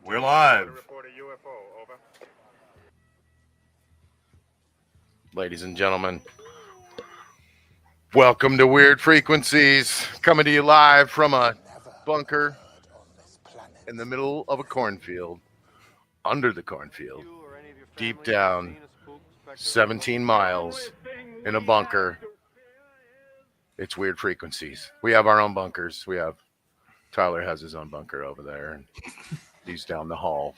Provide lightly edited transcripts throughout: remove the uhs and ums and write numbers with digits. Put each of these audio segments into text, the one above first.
We're live. Ladies and gentlemen, welcome to Weird Frequencies, coming to you live from a bunker in the middle of a cornfield, under the cornfield, deep down 17 miles in a bunker. It's Weird Frequencies. We have our own bunkers. Tyler has his own bunker over there, and he's down the hall.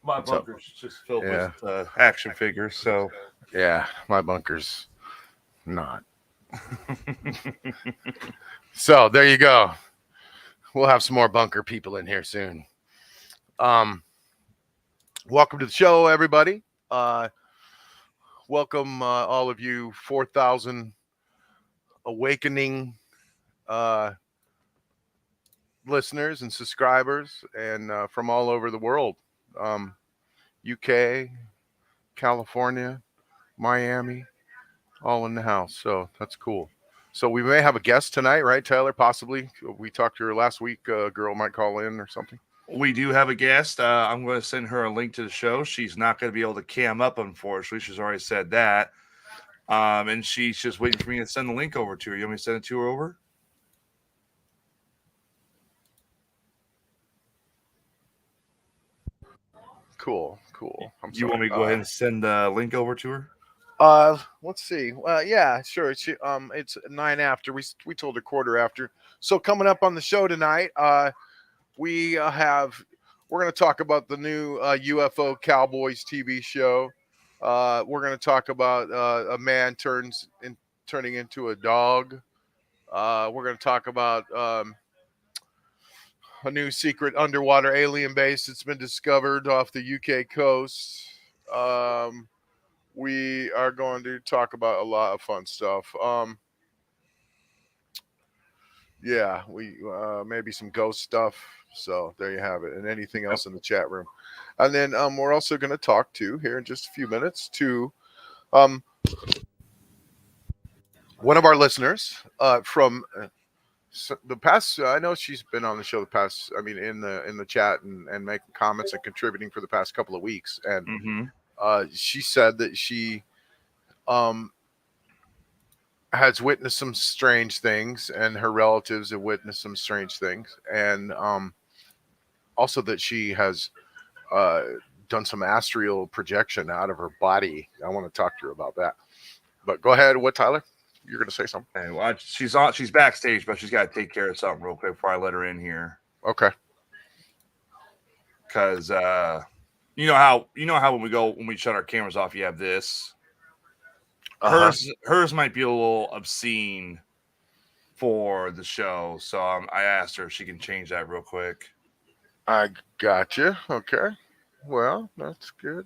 My bunker's just filled with action figures, so yeah, my bunker's not. So there you go. We'll have some more bunker people in here soon. Welcome to the show, everybody. Welcome all of you 4,000 awakening listeners and subscribers, and from all over the world. UK, California, Miami, all in the house. So that's cool. So we may have a guest tonight, right, Tyler? Possibly. We talked to her last week. A girl might call in or something. We do have a guest. I'm going to send her a link to the show. She's not going to be able to cam up, unfortunately. She's already said that. And she's just waiting for me to send the link over to her. You want me to send it to her over? Cool. You want me to go ahead and send the link over to her? Let's see. Yeah, sure. It's 9 after. We told her quarter after. So coming up on the show tonight, we're going to talk about the new UFO Cowboys TV show. We're going to talk about a man turning into a dog. We're going to talk about a new secret underwater alien base that's been discovered off the UK coast. We are going to talk about a lot of fun stuff. Yeah, we maybe some ghost stuff. So there you have it, and anything else in the chat room. And then we're also going to talk to here in just a few minutes to one of our listeners from the past. I know she's been on the show the past. I mean, in the chat and making comments and contributing for the past couple of weeks. And she said that she has witnessed some strange things, and her relatives have witnessed some strange things, and also that she has done some astral projection out of her body. I want to talk to her about that. But go ahead. What, Tyler? You're going to say something? Okay, well, she's backstage, but she's got to take care of something real quick before I let her in here. Okay. Because you know how when we shut our cameras off, you have this. Hers might be a little obscene for the show, so I asked her if she can change that real quick. I gotcha. Okay. Well, that's good.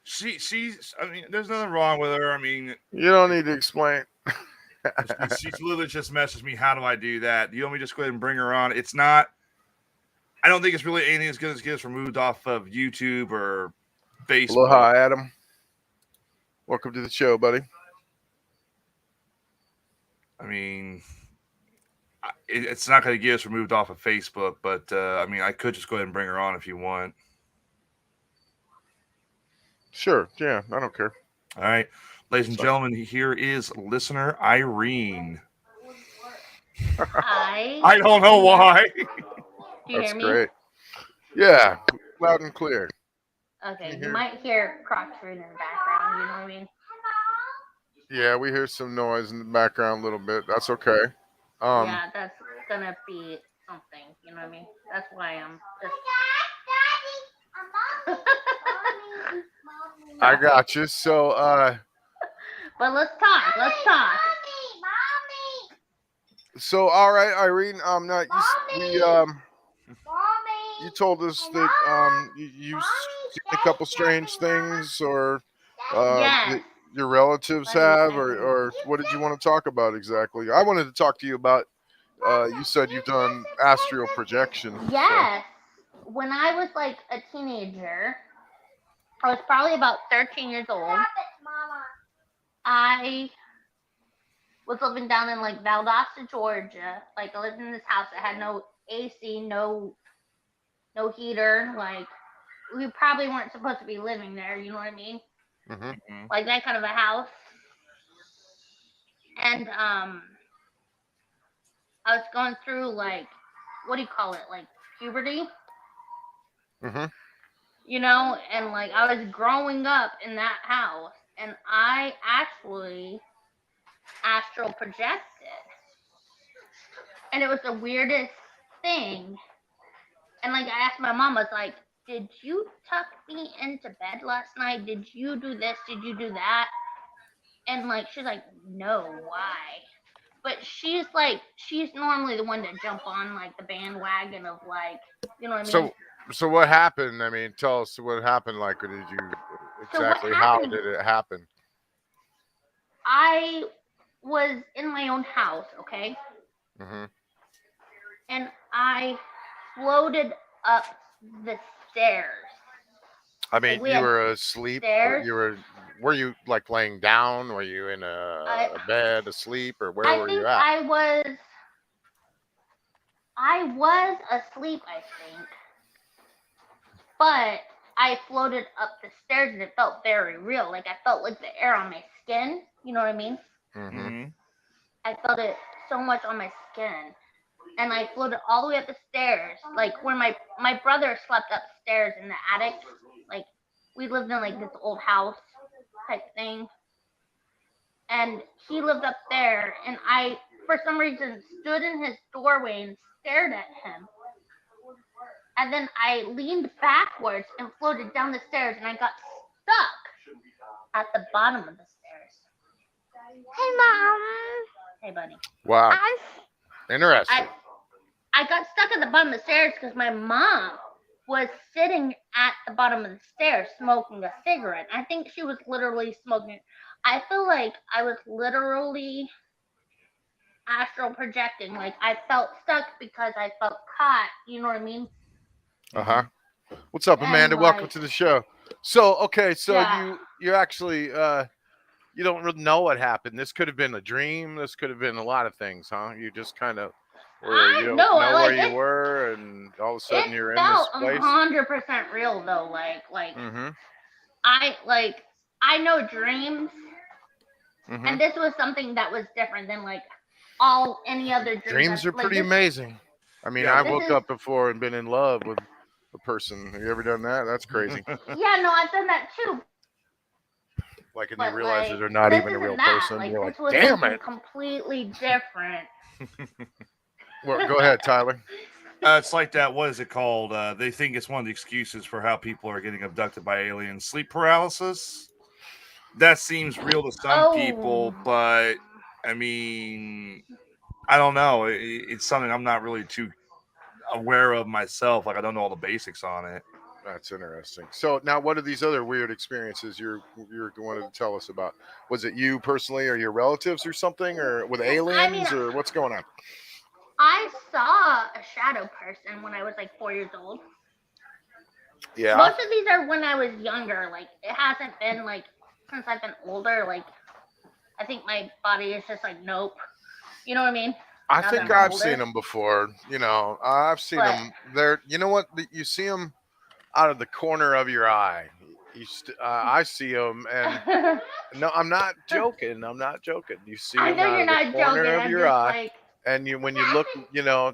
She's. I mean, there's nothing wrong with her. I mean, you don't need to explain. she's literally just messaged me. How do I do that? Do you want me to just go ahead and bring her on? It's not. I don't think it's really anything as good as gets removed off of YouTube or Facebook. Aloha, Adam. Welcome to the show, buddy. I mean, it's not going to get us removed off of Facebook, but I mean, I could just go ahead and bring her on if you want. Sure. Yeah, I don't care. All right. Ladies and gentlemen, here is listener Irene. Hi. I don't know why. Do you That's hear me? Great. Yeah, loud and clear. Okay, you might hear Crocs in the background, you know what I mean? Yeah, we hear some noise in the background a little bit. That's okay. Yeah, that's gonna be something, you know what I mean? That's why I'm just... I got you. So, but let's talk. So, all right, Irene. You told us that you've seen a couple strange things, or yes. your relatives have, or what did you want to talk about exactly? I wanted to talk to you about. You said you've done astral projection. Yes. So. When I was like a teenager, I was probably about 13 years old. I was living down in like Valdosta, Georgia. Like I lived in this house that had no AC, no heater. Like we probably weren't supposed to be living there. You know what I mean? Mm-hmm. Mhm. Like that kind of a house. And I was going through like, what do you call it? Like puberty, Mm-hmm. you know? And like I was growing up in that house, and I actually astral projected, and it was the weirdest thing. And like I asked my mom, I was like, "Did you tuck me into bed last night? Did you do this? Did you do that?" And like she's like, "No, why?" But she's normally the one to jump on like the bandwagon of like, you know what I mean? So what happened? I mean, tell us what happened. Like, did you So what exactly how happened? did it happen? I was in my own house, okay, Mm-hmm. and I floated up the stairs. I Like mean, we you had were asleep. Or stairs. were you like laying down? Were you in I a bed asleep, or where I were you think at? I was asleep, I think, but I floated up the stairs and it felt very real. Like I felt like the air on my skin. You know what I mean? Mm-hmm. Mhm. I felt it so much on my skin. And I floated all the way up the stairs, like where my brother slept upstairs in the attic. Like we lived in like this old house type thing, and he lived up there. And I, for some reason, stood in his doorway and stared at him. And then I leaned backwards and floated down the stairs, and I got stuck at the bottom of the stairs. Hey, mom. Hey, buddy. Wow, I interesting. I got stuck at the bottom of the stairs because my mom was sitting at the bottom of the stairs smoking a cigarette. I think she was literally smoking. I feel like I was literally astral projecting. Like I felt stuck because I felt caught. You know what I mean? Uh-huh. Mhm. What's up, And Amanda? Welcome like, to the show. So, okay, so yeah, you actually you don't really know what happened. This could have been a dream. This could have been a lot of things, huh? You just kind of where you I don't know. know where Like you were, and all of a it sudden you're in felt this a place. 100% real though. Mm-hmm. I like I know dreams, Mm-hmm. and this was something that was different than like all any other dreams. Dreams are Like pretty this, amazing. I mean, Yeah. I this woke is up before and been in love with a person. Have you ever done that? That's crazy. yeah, no, I've done that too. Like, and you But realize like that they're not this even a isn't real that. person. Like You're this like, was damn something it. completely different. Well, go ahead, Tyler. It's like that. What is it called? They think it's one of the excuses for how people are getting abducted by aliens. Sleep paralysis. That seems real to some Oh, people, but I mean, I don't know. It's something I'm not really too aware of myself. Like I don't know all the basics on it. That's interesting. So now, what are these other weird experiences you're wanted to tell us about? Was it you personally, or your relatives, or something, or with I mean, aliens, or what's going on? I saw a shadow person when I was like 4 years old. Yeah. Most of these are when I was younger. Like it hasn't been like since I've been older. Like I think my body is just like nope. You know what I mean? I Now that think I'm I've seen older. them before. You know, I've seen But them. They're, you know what? You see them out of the corner of your eye. I see them, and no, I'm not joking. I'm not joking. You see I them know out you're of the not joking. corner of I'm your just eye, like and when you look,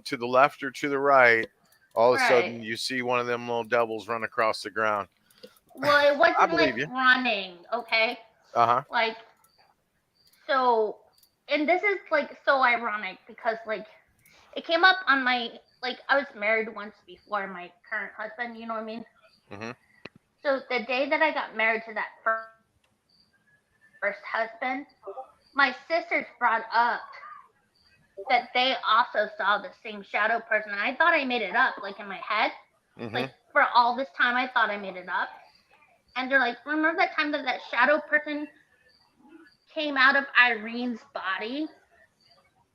to the left or to the right, all of a right. sudden you see one of them little devils run across the ground. Well, it I wasn't like believe you. running, okay? Uh huh. Like so, and this is like so ironic because like it came up on my like I was married once before my current husband. You know what I mean? Hmm. So the day that I got married to that first husband, my sisters brought up that they also saw the same shadow person. And I thought I made it up, like in my head. Hmm. Like for all this time, I thought I made it up. And they're like, remember that time that that shadow person came out of Irene's body?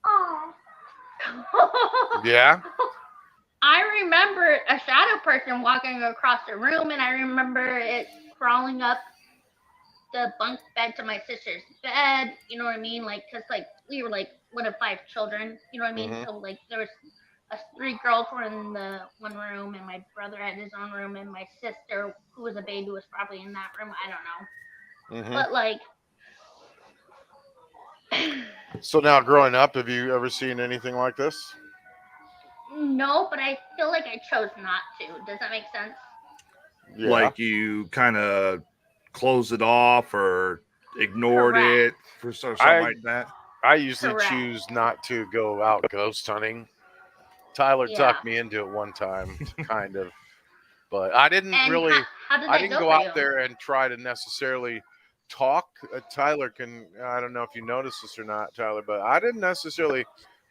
Oh. Yeah. I remember a shadow person walking across the room, and I remember it crawling up the bunk bed to my sister's bed. You know what I mean? Like, cause like we were like one of 5 children. You know what I mean? Mhm. So like there was us 3 girls were in the one room, and my brother had his own room, and my sister, who was a baby, was probably in that room. I don't know, Mhm. but like. So now, growing up, have you ever seen anything like this? No, but I feel like I chose not to. Does that make sense? Yeah. Like you kind of closed it off or ignored Correct. it for something like that. I usually Correct. choose not to go out ghost hunting. Tyler Yeah. talked me into it one time, kind of, but I didn't And really. how did I that didn't go go for out you? there and try to necessarily talk. Tyler can. I don't know if you noticed this or not, Tyler, but I didn't necessarily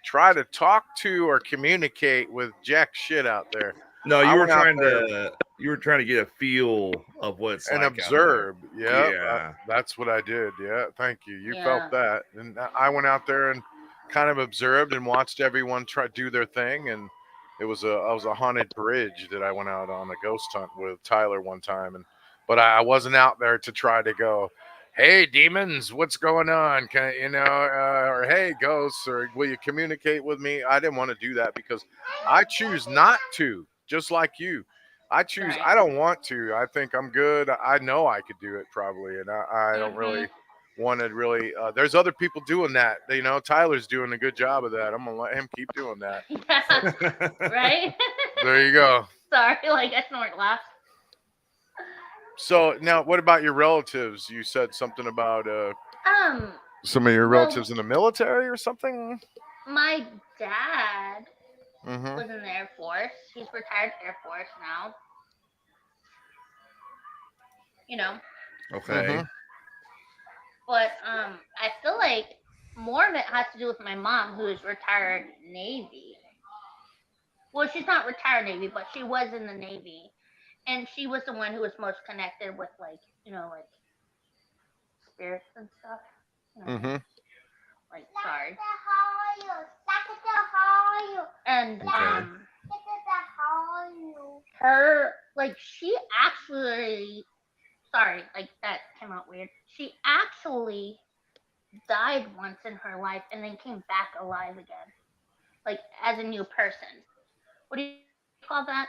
try to talk to or communicate with jack shit out there. No, I you were went out trying there to get a feel of what it's and like out there. observe. Yeah, Yeah. that's what I did. Yeah, thank you. You felt Yeah. that, and I went out there and kind of observed and watched everyone try do their thing. And I was a haunted bridge that I went out on a ghost hunt with Tyler one time, and but I wasn't out there to try to go, hey demons, what's going on? Can or hey ghosts, or will you communicate with me? I didn't want to do that because I choose not to, just like you. I choose. Right. I don't want to. I think I'm good. I know I could do it probably, and I don't really Mhm. want to really. There's other people doing that. You know, Tyler's doing a good job of that. I'm gonna let him keep doing that. Yeah. Right. There you go. Sorry, like I snort laugh. So now, what about your relatives? You said something about Um. some of your Well, relatives in the military or something. my dad Mm-hmm. was in the Air Force. He's retired Air Force now. You know, Mm-hmm. Okay. but I feel like more of it has to do with my mom, who is retired Navy. Well, she's not retired Navy, but she was in the Navy, and she was the one who was most connected with like like spirits and stuff. You know what I mean? Mm-hmm. Like sorry. And Okay. her like she actually sorry, like that came out weird. She actually died once in her life and then came back alive again, like as a new person. What do you call that?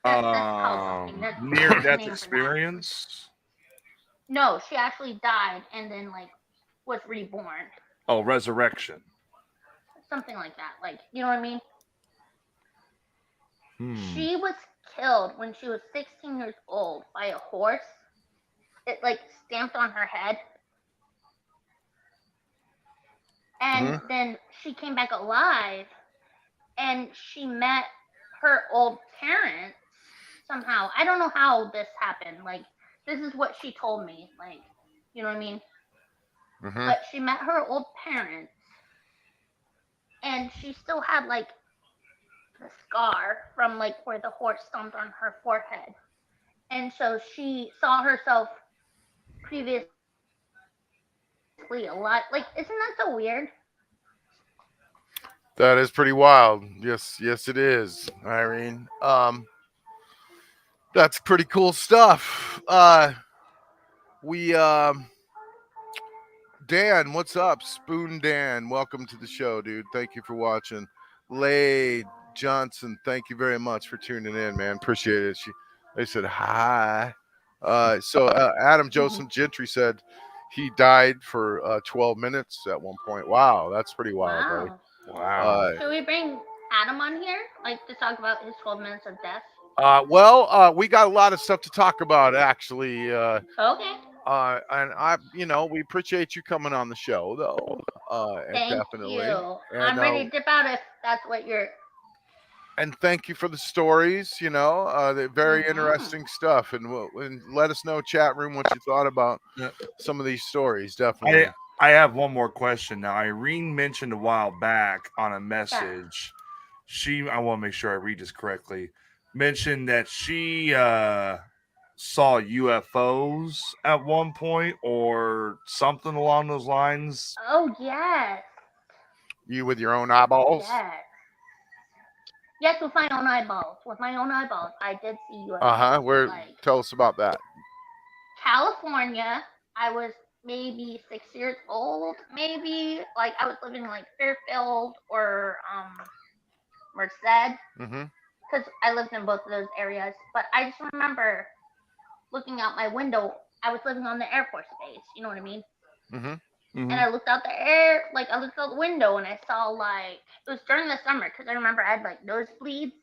That's called something. That's there's a Near name death for that. experience. No, she actually died and then like was reborn, Oh, resurrection. something like that. Like you know what I mean? Hmm. She was killed when she was 16 years old by a horse. It like stamped on her head, and Mm-hmm. then she came back alive, and she met her old parents somehow. I don't know how this happened. Like this is what she told me. Like you know what I mean? Mm-hmm. But she met her old parents, and she still had like the scar from like where the horse stomped on her forehead. And so she saw herself previously a lot. Like, isn't that so weird? That is pretty wild. Yes, yes, it is, Irene. That's pretty cool stuff. We Dan, what's up? Spoon Dan, welcome to the show, dude. Thank you for watching. Lay Johnson, thank you very much for tuning in, man. Appreciate it. They said hi. Adam Joseph Gentry said he died for 12 minutes at one point. Wow, that's pretty wild, buddy. Wow. Wow. Should we bring Adam on here, like to talk about his 12 minutes of death? We got a lot of stuff to talk about, actually. Okay. And we appreciate you coming on the show, though. Thank Definitely. you. And I'm ready to dip out if that's what you're. and thank you for the stories. They're very Mm-hmm. interesting stuff. And let us know, chat room, what you thought about Yeah. some of these stories. Definitely. I have one more question now. Irene mentioned a while back on a Yeah. message. I want to make sure I read this correctly. Mentioned that she saw UFOs at one point or something along those lines. Oh yes. You with your own eyeballs. Yes. Yes, with my own eyeballs. With my own eyeballs, I did see UFOs. Where? Like Tell us about that. California, I was maybe 6 years old. Maybe like I was living in like Fairfield or Merced, Mm-hmm. because I lived in both of those areas. But I just remember looking out my window. I was living on the Air Force Base. You know what I mean? Mm-hmm. And I looked out I looked out the window and I saw like it was during the summer because I remember I had like nosebleeds,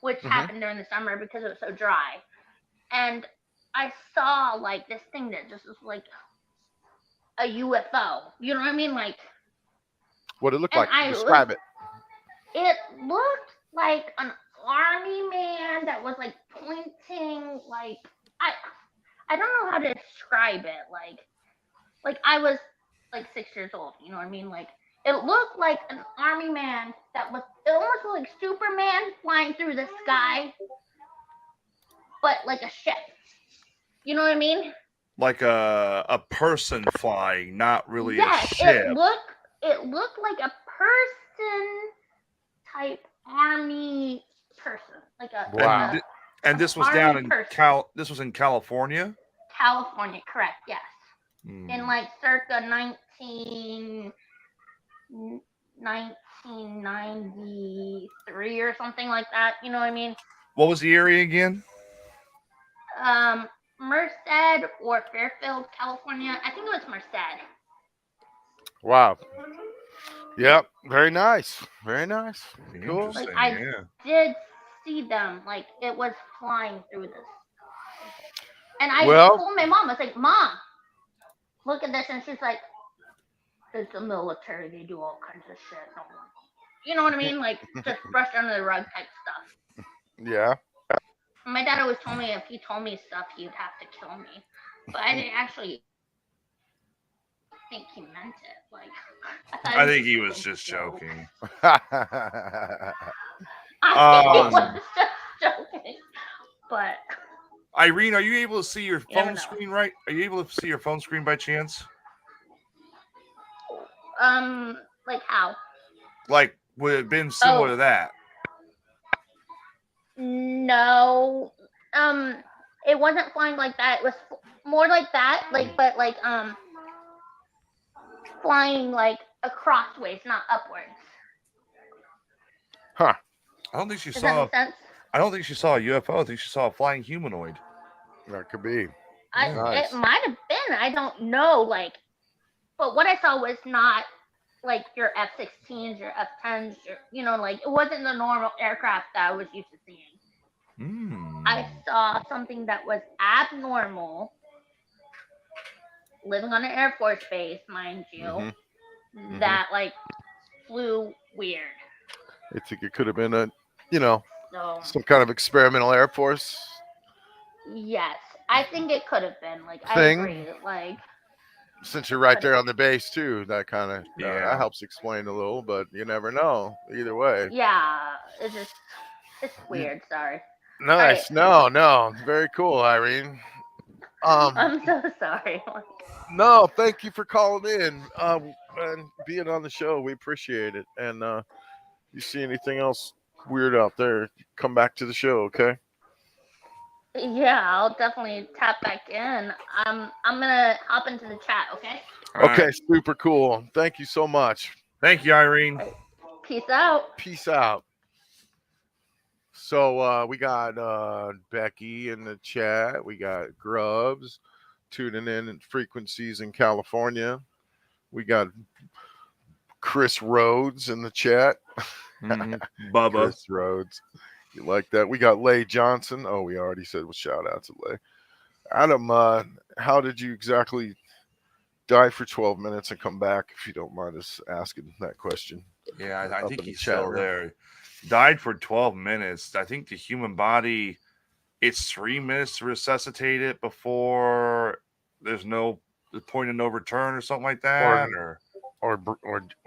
which happened during the summer because it was so dry. And I saw like this thing that just was like a UFO. You know what I mean? Like, What it looked and like? Describe it. it looked like an army man that was like pointing like I don't know how to describe it. Like I was like 6 years old. You know what I mean? Like it looked like an army man that was it almost looked like Superman flying through the sky, but like a ship. You know what I mean? Like a person flying, not really a Yes, ship. it looked like a person type army person, like Wow. And this was army down in person. This was in California. California, correct? Yes, in Hmm. like circa 1993 or something like that. You know what I mean? What was the area again? Um, Merced or Fairfield, California. I think it was Merced. Wow. Yep. Very nice. Very nice. Cool. Interesting. Like I Yeah. did see them. Like it was flying through the sky. And I Well, told my mom, I was like, Mom, look at this. And she's like, it's the military. They do all kinds of shit. Don't worry. You know what I mean? Like just brush under the rug type stuff. yeah. My dad always told me if he told me stuff, he'd have to kill me. But I didn't actually think he meant it. Like I think he was just joking. I think he was just joking. But Irene, are you able to see your never phone know. screen right? Are you able to see your phone screen by chance? Like how? Like, would it have been similar to that? No. It wasn't flying like that. It was more like that, but flying like across ways, not upwards. Huh. I don't think she Does that saw. make sense? I don't think she saw a UFO. I think she saw a flying humanoid. That could be. It might have been. I don't know. Like, but what I saw was not like your F-16s, your F-10s, like it wasn't the normal aircraft that I was used to seeing. I saw something that was abnormal. Living on an Air Force base, mind you, that like flew weird. I think it could have been So, some kind of experimental Air Force yes, I think it could have been. Like, thing. I agree. Like, since you're right there on the base too, that kind of Yeah. that helps explain a little, but you never know either way. yeah, it's weird. Sorry. Nice. No, very cool, Irene. I'm so sorry. No, thank you for calling in and being on the show. We appreciate it. And you see anything else weird out there, come back to the show, okay? Yeah, I'll definitely tap back in. I'm gonna hop into the chat. Okay. Okay, right. super cool. Thank you so much. Thank you, Irene. Peace out. Peace out. So we got Becky in the chat. We got Grubs tuning in frequencies in California. We got Chris Rhodes in the chat. Bubba. Chris Rhodes. You like that? We got Lay Johnson. Oh, we already said shout out to Lay. Adam, how did you exactly die for 12 minutes and come back, if you don't mind us asking that question? Yeah, I Up think in the he's chat still room. there. Died for 12 minutes. I think the human body, it's 3 minutes to resuscitate it before there's no point of no return or something like that, or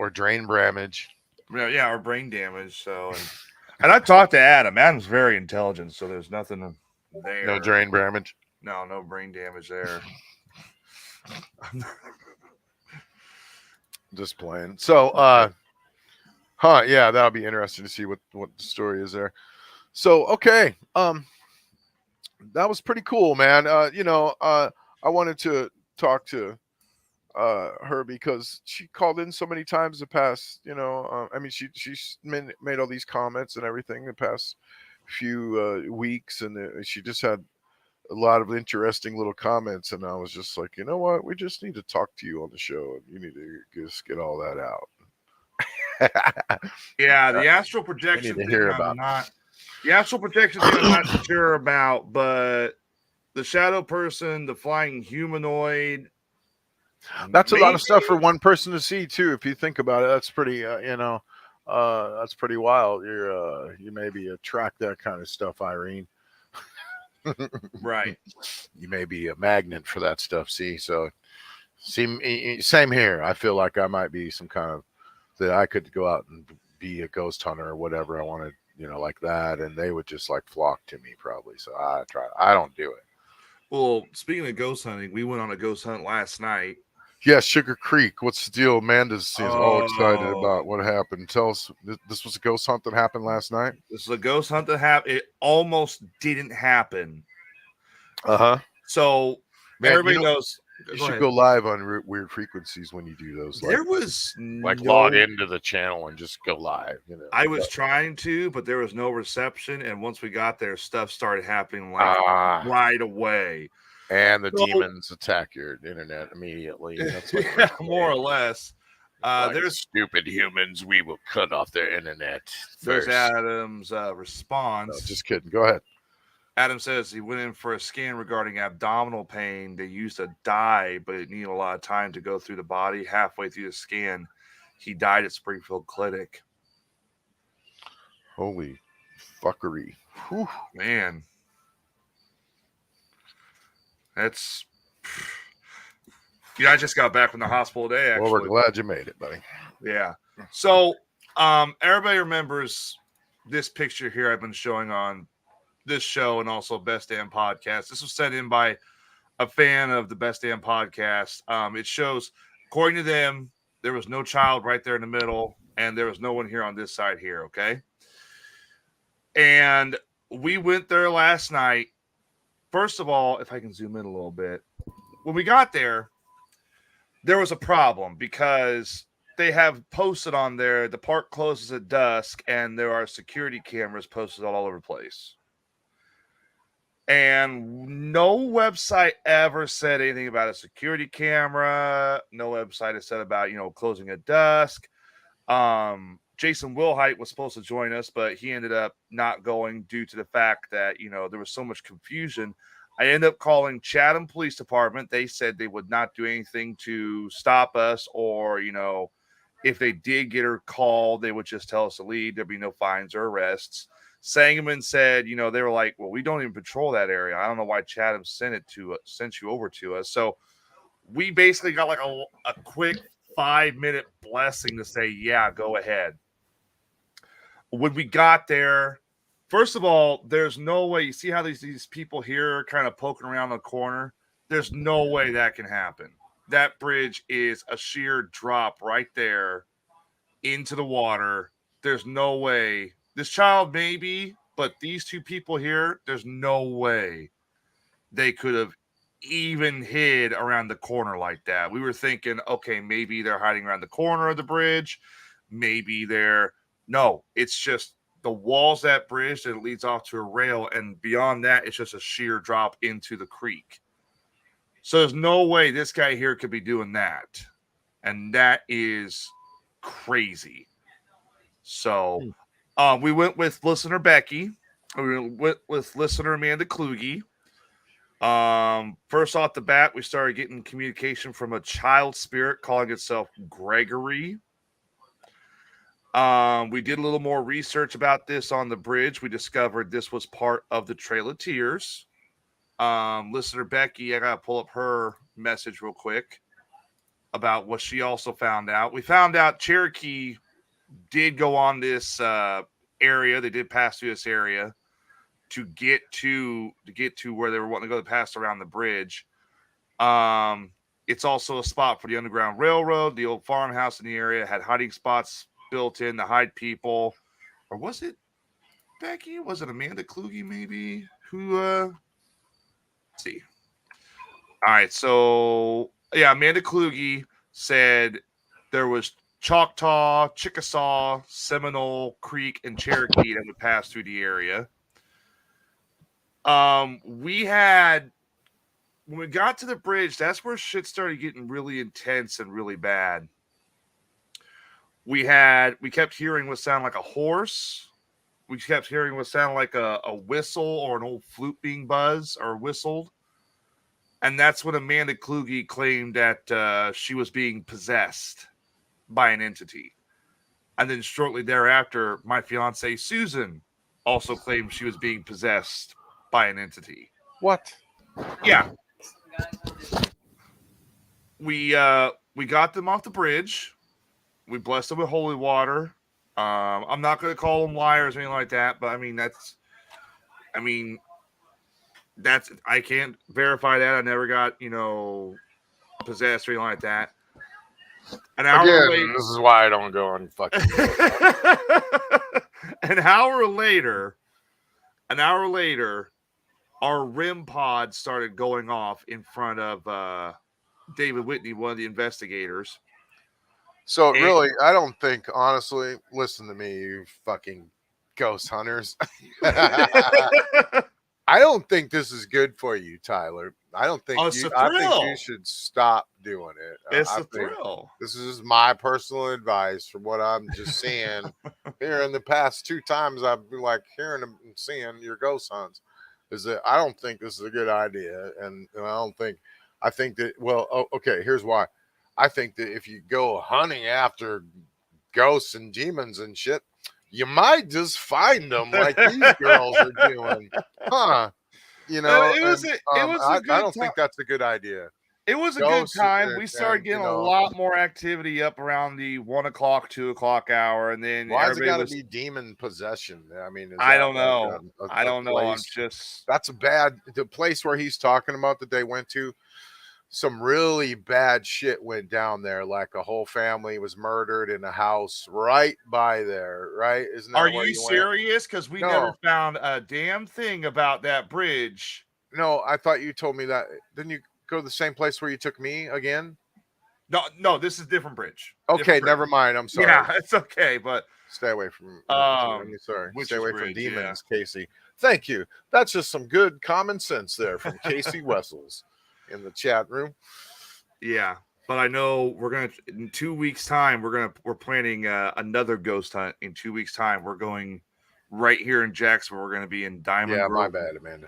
brain damage. Yeah, or brain damage. So, and I talked to Adam. Adam's very intelligent, so there's nothing there. No brain damage. No brain damage there. Just playing. So, yeah, that'll be interesting to see what the story is there. So, okay, that was pretty cool, man. I wanted to talk to her because she called in so many times the past. I mean, she's made all these comments and everything the past few weeks, and she just had a lot of interesting little comments. And I was just like, you know what, we just need to talk to you on the show, and you need to just get all that out. Yeah, the astral I need projection to thing, hear I'm about. not. The astral projection thing, I'm not sure about, but the shadow person, the flying humanoid, That's a lot maybe. of stuff for one person to see too. If you think about it, that's pretty. That's pretty wild. You maybe attract that kind of stuff, Irene. Right. You may be a magnet for that stuff. See, so same here. I feel like I might be some kind of that I could go out and be a ghost hunter or whatever I wanted, like that, and they would just like flock to me probably. So I try. I don't do it. Well, speaking of ghost hunting, we went on a ghost hunt last night. Yeah, Sugar Creek. What's the deal? Amanda seems all excited Oh, about what happened. Tell us, this was a ghost hunt that happened last night? this is a ghost hunt that happened. It almost didn't happen. Uh-huh. So Man, everybody knows. you Go should ahead. go live on Weird Frequencies when you do those. There was Like log no. into the channel and just go live. I was trying to, but there was no reception. And once we got there, stuff started happening like Ah, right away. and the So, demons attack your internet immediately. That's what yeah, more or less. like, There's stupid humans. We will cut off their internet there's first. Adam's No, response. just kidding. Go ahead. Adam says he went in for a scan regarding abdominal pain. They used a dye, but it needed a lot of time to go through the body. Halfway through the scan, he died at Springfield Clinic. Holy fuckery. Whew. Man, that's. I just got back from the hospital today, actually. Well, we're glad you made it, buddy. Yeah. So, everybody remembers this picture here I've been showing on this show and also Best Damn Podcast. This was sent in by a fan of the Best Damn Podcast. It shows, according to them, there was no child right there in the middle, and there was no one here on this side here, okay? And we went there last night. First of all, if I can zoom in a little bit, when we got there was a problem because they have posted on there the park closes at dusk and there are security cameras posted all over the place. And no website ever said anything about a security camera. No website has said about, closing at dusk. Jason Wilhite was supposed to join us, but he ended up not going due to the fact that, there was so much confusion. I ended up calling Chatham Police Department. They said they would not do anything to stop us, or, if they did get her called, they would just tell us to leave. There'd be no fines or arrests. Sangamon said, they were like, well, we don't even patrol that area. I don't know why Chatham sent you over to us. So we basically got like a quick 5-minute blessing to say, yeah, go ahead. When we got there, first of all, there's no way. You see how these people here are kind of poking around the corner? There's no way that can happen. That bridge is a sheer drop right there into the water. There's no way. This child maybe, but these two people here, there's no way they could have even hid around the corner like that. We were thinking, okay, maybe they're hiding around the corner of the bridge. Maybe they're no, it's just the walls of that bridge that leads off to a rail, and beyond that, it's just a sheer drop into the creek. So there's no way this guy here could be doing that. And that is crazy. So we went with listener Becky. We went with listener Amanda Kluge. First off the bat, we started getting communication from a child spirit calling itself Gregory. We did a little more research about this on the bridge. We discovered this was part of the Trail of Tears. Listener Becky, I gotta pull up her message real quick about what she also found out. We found out Cherokee did go on this area. They did pass through this area to get to where they were wanting to go, to pass around the bridge. It's also a spot for the Underground Railroad. The old farmhouse in the area had hiding spots built in to hide people. Or was it Becky? Was it Amanda Kluge maybe? Who see. All right, so yeah, Amanda Kluge said there was Choctaw, Chickasaw, Seminole, Creek, and Cherokee that would pass through the area. We had when we got to the bridge, that's where shit started getting really intense and really bad. We kept hearing what sounded like a horse. We kept hearing what sounded like a whistle or an old flute being buzzed or whistled. And that's when Amanda Kluge claimed that she was being possessed by an entity. And then shortly thereafter, my fiance Susan also claimed she was being possessed by an entity. What? Yeah. We got them off the bridge. We blessed them with holy water. I'm not going to call them liars or anything like that, but that's I can't verify that. I never got possessed or anything like that. An hour Again, later, this is why I don't go on fucking. an hour later, our RIM pod started going off in front of David Whitney, one of the investigators. So really, I don't think, honestly, listen to me, you fucking ghost hunters. I don't think this is good for you, Tyler. I think you should stop doing it. It's a thrill. This is my personal advice from what I'm just seeing here in the past 2 times I've been like hearing and seeing your ghost hunts. Is that I don't think this is a good idea, and I think that okay, here's why. I think that if you go hunting after ghosts and demons and shit, you might just find them like these girls are doing, huh? It was a good I don't think that's a good idea. It was a good time. We started getting a lot more activity up around the 1 o'clock, 2 o'clock hour, and then why has it got to be demon possession? I mean, I don't know. I don't know. I'm just that's the place where he's talking about that they went to. Some really bad shit went down there. Like a whole family was murdered in a house right by there. Right? Isn't that? Are you serious? Because we never found a damn thing about that bridge. No, I thought you told me that. Didn't you go to the same place where you took me again? No, this is a different bridge. Okay, never mind. I'm sorry. Yeah, it's okay, but stay away from. Sorry, stay away from demons, yeah. Casey. Thank you. That's just some good common sense there from Casey Wessels in the chat room. Yeah, but I know we're gonna in 2 weeks' time. We're planning another ghost hunt in 2 weeks' time. We're going right here in Jacksonville. We're gonna be in Diamond. Yeah, Grove. my bad, Amanda.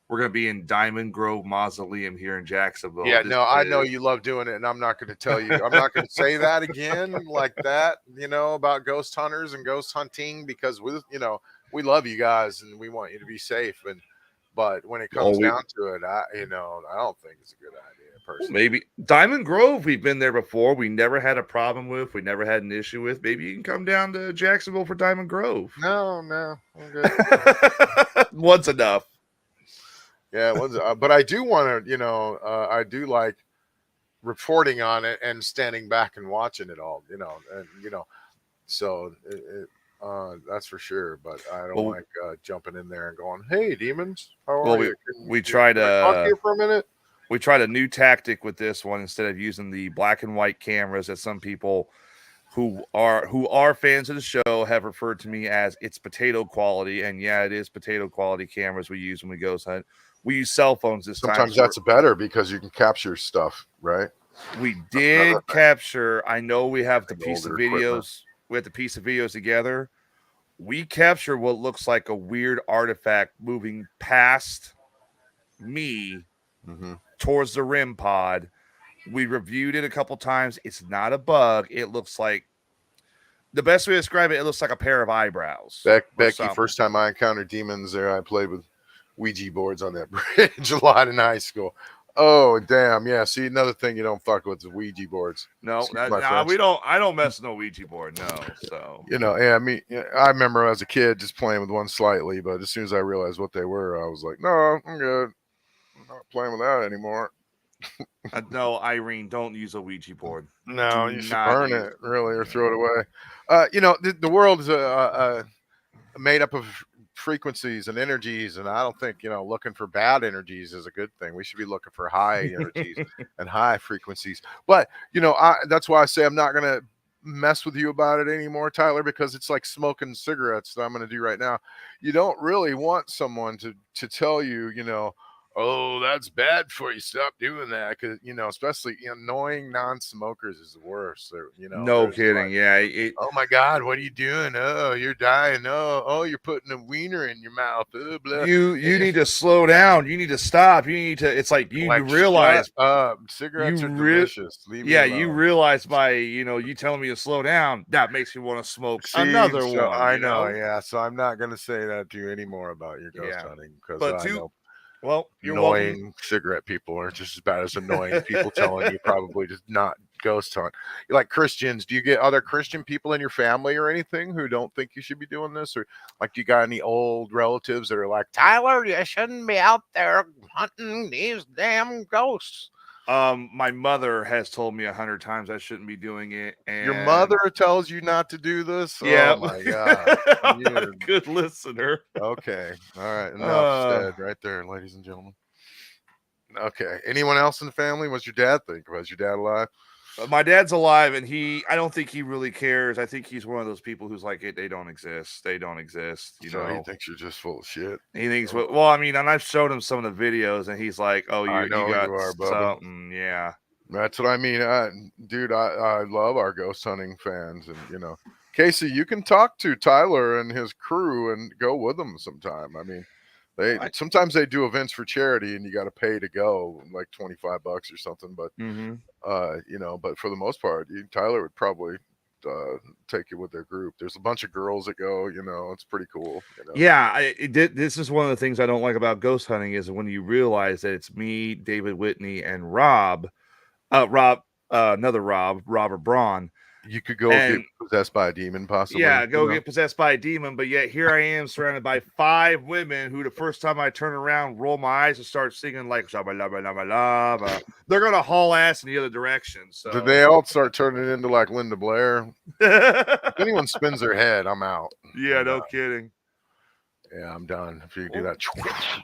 We're going to be in Diamond Grove Mausoleum here in Jacksonville. Yeah, I know you love doing it, and I'm not going to tell you. I'm not going to say that again like that, about ghost hunters and ghost hunting because, we love you guys and we want you to be safe. But when it comes down to it, I don't think it's a good idea, personally. Well, maybe Diamond Grove, we've been there before. We never had a problem with. We never had an issue with. Maybe you can come down to Jacksonville for Diamond Grove. No, I'm good. Once enough. Yeah, but I do want to, I do like reporting on it and standing back and watching it all, so that's for sure. But I don't like jumping in there and going, "Hey, demons, how are you?" We tried talk to you for a minute. We tried a new tactic with this one instead of using the black and white cameras that some people who are fans of the show have referred to me as it's potato quality, and yeah, it is potato quality cameras we use when we ghost hunt. We use cell phones this time. Sometimes that's better because you can capture stuff, right? We did capture. I know we have the piece of videos. We have the piece of videos together. We capture what looks like a weird artifact moving past me towards the RIM pod. We reviewed it a couple times. It's not a bug. It looks like the best way to describe it. It looks like a pair of eyebrows. Becky, first time I encountered demons there, I played with Ouija boards on that bridge a lot in high school. Oh, damn. Yeah. See, another thing you don't fuck with is Ouija boards. No, we don't. I don't mess with no Ouija board. No. So, I mean, I remember as a kid just playing with one slightly, but as soon as I realized what they were, I was like, no, I'm good. I'm not playing with that anymore. No, Irene, don't use a Ouija board. No, you should burn it, really, or throw it away. The world is made up of frequencies and energies, and I don't think looking for bad energies is a good thing. We should be looking for high energies and high frequencies. But that's why I say I'm not gonna mess with you about it anymore, Tyler, because it's like smoking cigarettes that I'm gonna do right now. You don't really want someone to tell you, oh, that's bad for you. Stop doing that, because especially annoying non-smokers is the worst. No There's kidding. like, Yeah. oh my God, what are you doing? Oh, you're dying. Oh, you're putting a wiener in your mouth. Blah. You need to slow down. You need to stop. You need to. It's like you Like, realize shut up. Cigarettes are delicious. Leave me alone. you realize by you telling me to slow down, that makes me want to smoke See, another so one. I know, yeah. So I'm not gonna say that to you anymore about your ghost Yeah. hunting, because But I know you're welcome. annoying cigarette people are just as bad as annoying people telling you probably to not ghost hunt. You're like Christians. Do you get other Christian people in your family or anything who don't think you should be doing this? Or like, do you got any old relatives that are like, Tyler, you shouldn't be out there hunting these damn ghosts? My mother has told me 100 times I shouldn't be doing it. And Your mother tells you not to do this? Yeah. Oh my God. I'm not a good listener. Okay. All right. Enough said right there, ladies and gentlemen. Okay. Anyone else in the family? What's your dad think? Was your dad alive? My dad's alive, and I don't think he really cares. I think he's one of those people who's like, they don't exist. They don't exist. So he thinks you're just full of shit. He thinks, well, I mean, and I've showed him some of the videos, and he's like, oh, I know you got you are, Bubba. something. Yeah. That's what I mean. Dude, I love our ghost hunting fans. And, Casey, you can talk to Tyler and his crew and go with them sometime. I mean, sometimes they do events for charity and you got to pay to go, like $25 or something. But, but for the most part, Tyler would probably take you with their group. There's a bunch of girls that go, it's pretty cool. Yeah, this is one of the things I don't like about ghost hunting is when you realize that it's me, David Whitney, and another Robert Braun. You could go get possessed by a demon, possibly. Yeah, get possessed by a demon, but yet here I am surrounded by 5 women who the first time I turn around, roll my eyes and start singing like shabba laba laba laba. They're gonna haul ass in the other direction. So did they all start turning into like Linda Blair? If anyone spins their head, I'm out. Yeah, no kidding. Yeah, I'm done. If you do that,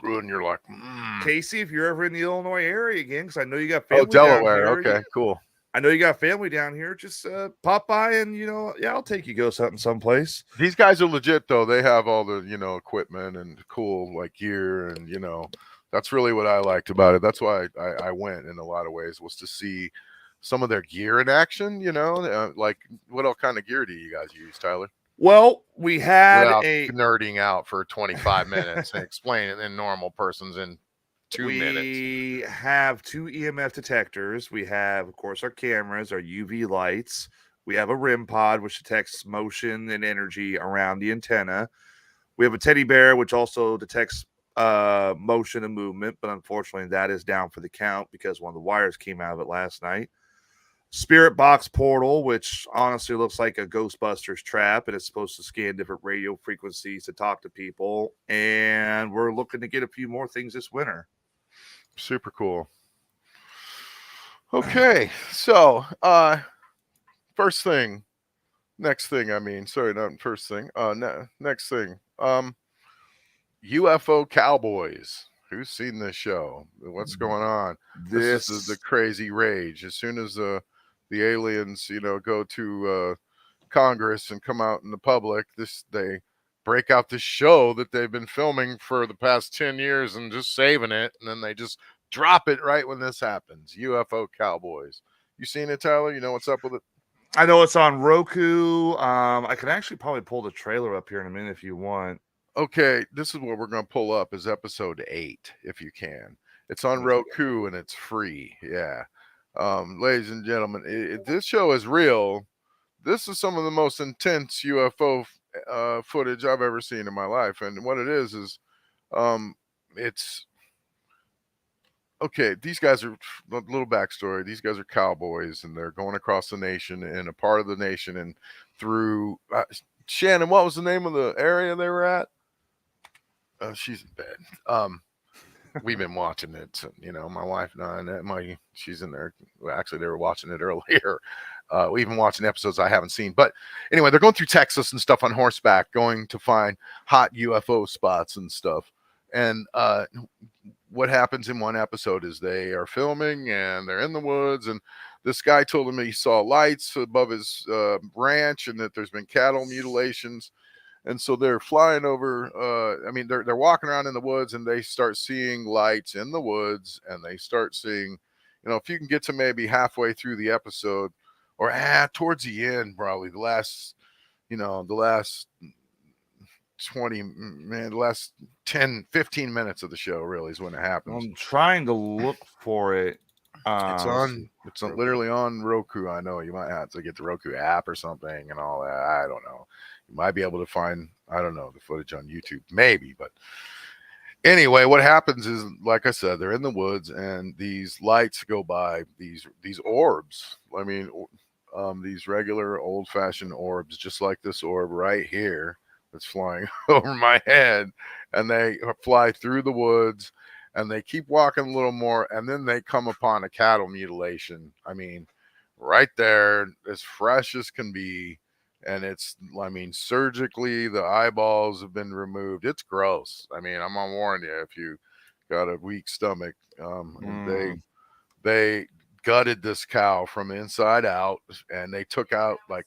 and you're like, Casey, if you're ever in the Illinois area again, because I know you got family. Oh, Delaware. Okay, cool. I know you got family down here. Just pop by and I'll take you ghost hunting someplace. These guys are legit though. They have all the equipment and cool like gear, and that's really what I liked about it. That's why I went in a lot of ways, was to see some of their gear in action. Like what all kind of gear do you guys use, Tyler? Well, we had without nerding out for 25 minutes and explain it in normal person's in 2 minutes. We have 2 EMF detectors. We have, of course, our cameras, our UV lights. We have a REM pod, which detects motion and energy around the antenna. We have a teddy bear, which also detects motion and movement, but unfortunately that is down for the count because one of the wires came out of it last night. Spirit box portal, which honestly looks like a Ghostbusters trap, and it's supposed to scan different radio frequencies to talk to people. And we're looking to get a few more things this winter. Super cool. Okay, so next thing. Next thing. UFO Cowboys. Who's seen this show? What's going on? This is the crazy rage. As soon as the aliens, go to Congress and come out in the public, they break out this show that they've been filming for the past 10 years and just saving it, and then they just drop it right when this happens. UFO Cowboys. You seen it, Tyler? You know what's up with it? I know it's on Roku. I can actually probably pull the trailer up here in a minute if you want. Okay, this is what we're going to pull up is episode 8, if you can. It's on Roku and it's free. Yeah. Ladies and gentlemen, this show is real. This is some of the most intense UFO footage I've ever seen in my life. And what it is it's okay. These guys are, a little backstory. These guys are cowboys and they're going across the nation and a part of the nation and through Shannon, what was the name of the area they were at? She's in bed. We've been watching it. So, my wife and I, she's in there. Well, actually, they were watching it earlier. even watching episodes I haven't seen. But anyway, they're going through Texas and stuff on horseback, going to find hot UFO spots and stuff. And what happens in one episode is they are filming and they're in the woods, and this guy told him he saw lights above his ranch and that there's been cattle mutilations. And so they're flying over. They're walking around in the woods, and they start seeing lights in the woods, and they start seeing, if you can get to maybe halfway through the episode, or towards the end, probably the last 10, 15 minutes of the show really is when it happens. I'm trying to look for it. It's literally on Roku. I know you might have to get the Roku app or something and all that. I don't know. You might be able to find, I don't know, the footage on YouTube, maybe. But anyway, what happens is, like I said, they're in the woods and these lights go by, these orbs. I mean, these regular old-fashioned orbs, just like this orb right here that's flying over my head, and they fly through the woods. And they keep walking a little more, and then they come upon a cattle mutilation. I mean, right there, as fresh as can be. And surgically, the eyeballs have been removed. It's gross. I mean, I'm gonna warn you if you got a weak stomach. They gutted this cow from inside out, and they took out like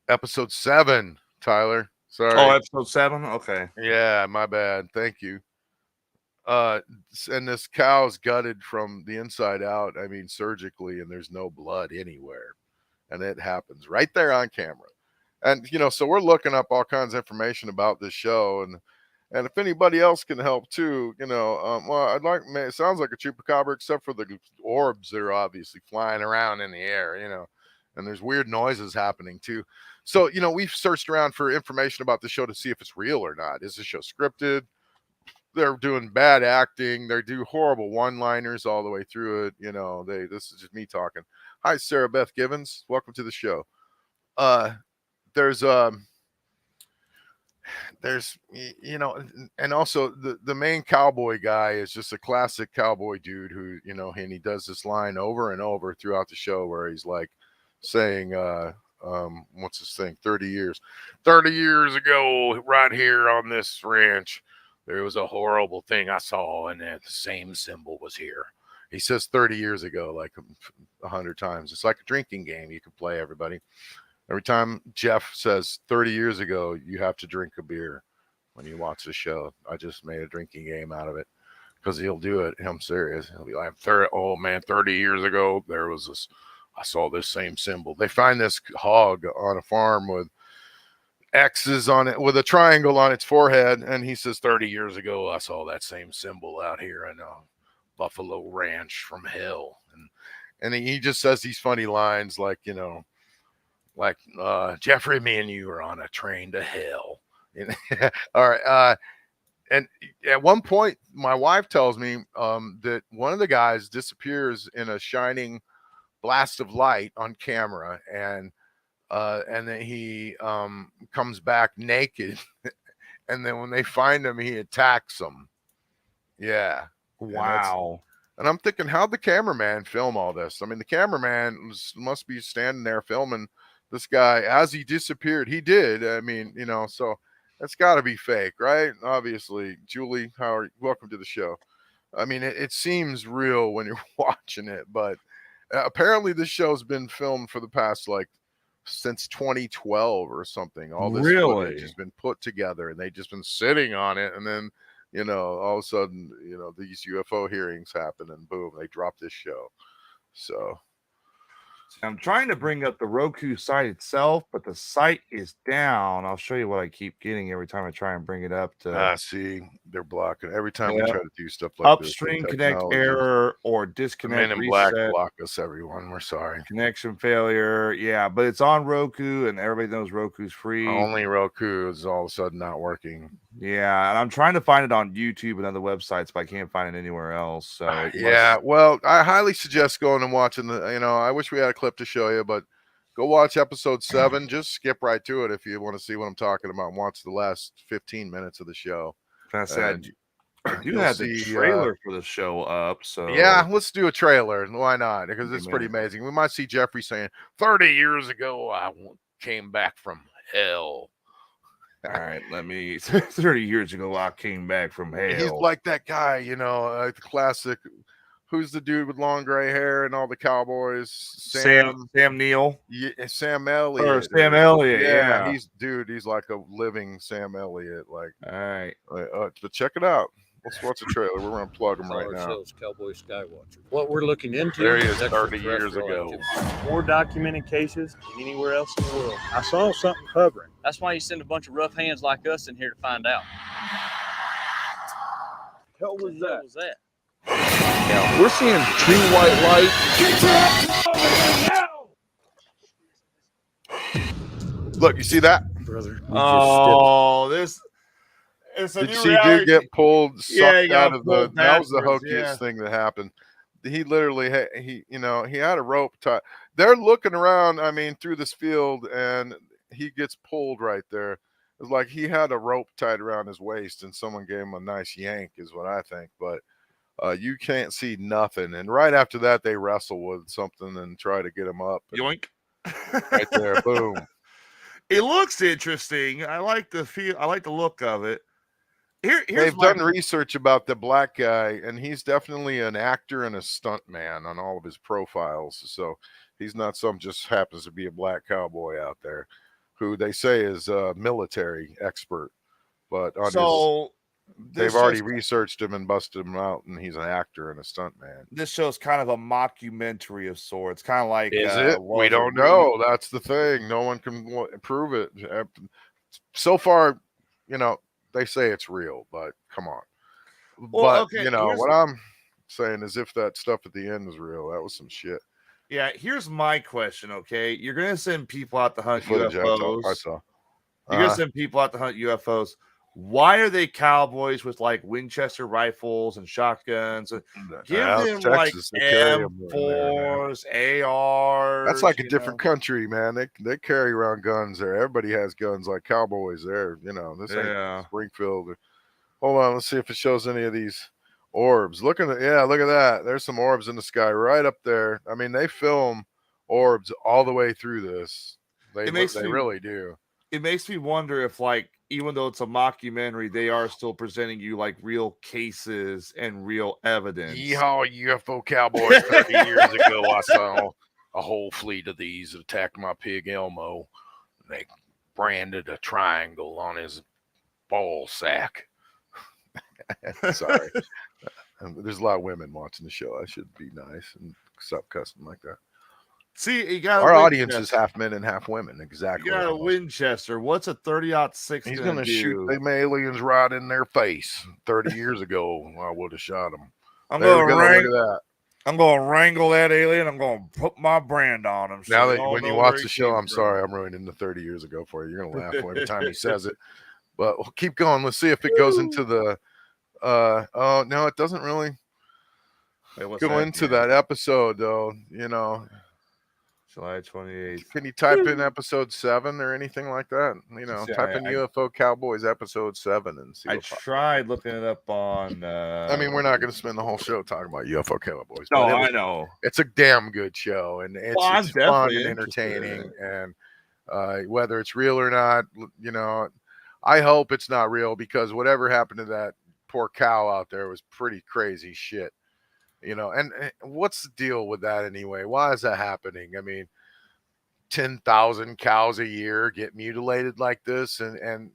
episode 7. Tyler, sorry. Oh, episode 7. Okay. Yeah, my bad. Thank you. And this cow's gutted from the inside out, I mean, surgically, and there's no blood anywhere. And it happens right there on camera. And, so we're looking up all kinds of information about this show. And if anybody else can help too, it sounds like a chupacabra, except for the orbs that are obviously flying around in the air, and there's weird noises happening too. So, we've searched around for information about the show to see if it's real or not. Is the show scripted? They're doing bad acting. They do horrible one-liners all the way through it. This is just me talking. Hi, Sarah Beth Givens. Welcome to the show. There's and also the main cowboy guy is just a classic cowboy dude who, and he does this line over and over throughout the show where he's like saying, what's this thing? 30 years ago, right here on this ranch, there was a horrible thing I saw, and the same symbol was here. He says 30 years ago, like 100 times. It's like a drinking game you can play, everybody. Every time Jeff says 30 years ago, you have to drink a beer when you watch the show. I just made a drinking game out of it because he'll do it. I'm serious. He'll be like, 30 years ago, there was this, I saw this same symbol. They find this hog on a farm with X's on it, with a triangle on its forehead, and he says 30 years ago I saw that same symbol out here in Buffalo Ranch from hell. And he just says these funny lines like, Jeffrey, me and you are on a train to hell. All right. And at one point my wife tells me that one of the guys disappears in a shining blast of light on camera, and then he comes back naked, and then when they find him, he attacks them. Yeah. Wow. And I'm thinking, how'd the cameraman film all this? I mean, the cameraman must be standing there filming this guy as he disappeared. He did. I mean, so that's got to be fake, right? Obviously. Julie, welcome to the show. I mean, it seems real when you're watching it, but apparently this show's been filmed for the past since 2012 or something. All this footage has been put together, and they've just been sitting on it, and then all of a sudden these UFO hearings happen, and boom, they drop this show. So I'm trying to bring up the Roku site itself, but the site is down. I'll show you what I keep getting every time I try and bring it up to see, they're blocking every time we try to do stuff like upstream this. Connect error or disconnect. Men in Black block us, everyone. We're sorry. Connection failure. Yeah, but it's on Roku, and everybody knows Roku's free. Only Roku is all of a sudden not working. Yeah, and I'm trying to find it on YouTube and other websites, but I can't find it anywhere else. So well, I highly suggest going and watching I wish we had a clip to show you, but go watch episode 7. Just skip right to it if you want to see what I'm talking about and watch the last 15 minutes of the show. That's sad. I do You'll have the see, trailer for the show up, so yeah, let's do a trailer. Why not? Because Give it's me a pretty minute. amazing. We might see Jeffrey saying, 30 years ago, I came back from hell. All right, let me. 30 years ago, I came back from hell. He's like that guy, the classic. Who's the dude with long gray hair and all the cowboys? Sam Neill Yeah, Sam Elliott. or Sam Elliott. Yeah, Yeah. he's like a living Sam Elliott. All right. But check it out. Let's watch the trailer. We're gonna plug him Call right now. ourselves Cowboy Skywatcher. What we're looking into There he is, 30 extraterrestrial years ago. activity. More documented cases than anywhere else in the world. I saw something hovering. That's why you send a bunch of rough hands like us in here to find out. Hell was What was that? Now, we're seeing two white light. Look, you see that? Brother, It's a Did new you see reality. dude get pulled, sucked got out of the? pulled That was the backwards, hokiest thing that happened. He literally, he had a rope tied. They're looking around. I mean, through this field, and he gets pulled right there. It's like he had a rope tied around his waist, and someone gave him a nice yank, is what I think. But you can't see nothing. And right after that, they wrestle with something and try to get him up. Yoink. Right there, boom. It looks interesting. I like the feel. I like the look of it. Here's They've done research about the black guy, and he's definitely an actor and a stunt man on all of his profiles. So he's not some just happens to be a black cowboy out there who they say is a military expert. But on they've already researched him and busted him out, and he's an actor and a stunt man. This show's kind of a mockumentary of sorts, kind of like Is it? We don't know. That's the thing. No one can prove it. So far, they say it's real, but come on. Well, but what I'm saying is, if that stuff at the end is real, that was some shit. Yeah, here's my question. Okay, you're gonna send people out to hunt Footage UFOs. I saw. You're gonna send people out to hunt UFOs. Why are they cowboys with like Winchester rifles and shotguns? Give them Texas, like M4s, ARs. That's like a different country, man. They carry around guns there. Everybody has guns like cowboys there. This ain't Springfield. Hold on, let's see if it shows any of these orbs. Look at that. There's some orbs in the sky right up there. I mean, they film orbs all the way through this. They really do. It makes me wonder if, like, even though it's a mockumentary, they are still presenting you like real cases and real evidence. Yeehaw, UFO cowboys! 30 years ago, I saw a whole fleet of these attack my pig Elmo. They branded a triangle on his ball sack. Sorry. There's a lot of women watching the show. I should be nice and stop cussing like that. See, you got our audience is half men and half women. Exactly. You got a Winchester. What's a 30-06? He's gonna shoot them aliens right in their face. 30 years ago, I would have shot them. I'm gonna wrangle that alien. I'm gonna put my brand on him. So now that when you watch the show, I'm sorry, I'm ruining the 30 years ago for you. You're gonna laugh every time he says it. But we'll keep going. Let's see if it goes into the. Oh no, it doesn't really go into that episode though. July 28th. Can you type in episode 7 or anything like that? Type in UFO Cowboys episode 7 and see. I tried looking it up on. I mean, we're not going to spend the whole show talking about UFO Cowboys. No, I know. It's a damn good show, and it's fun and entertaining. And whether it's real or not, I hope it's not real, because whatever happened to that poor cow out there was pretty crazy shit. And what's the deal with that anyway? Why is that happening? I mean, 10,000 cows a year get mutilated like this, and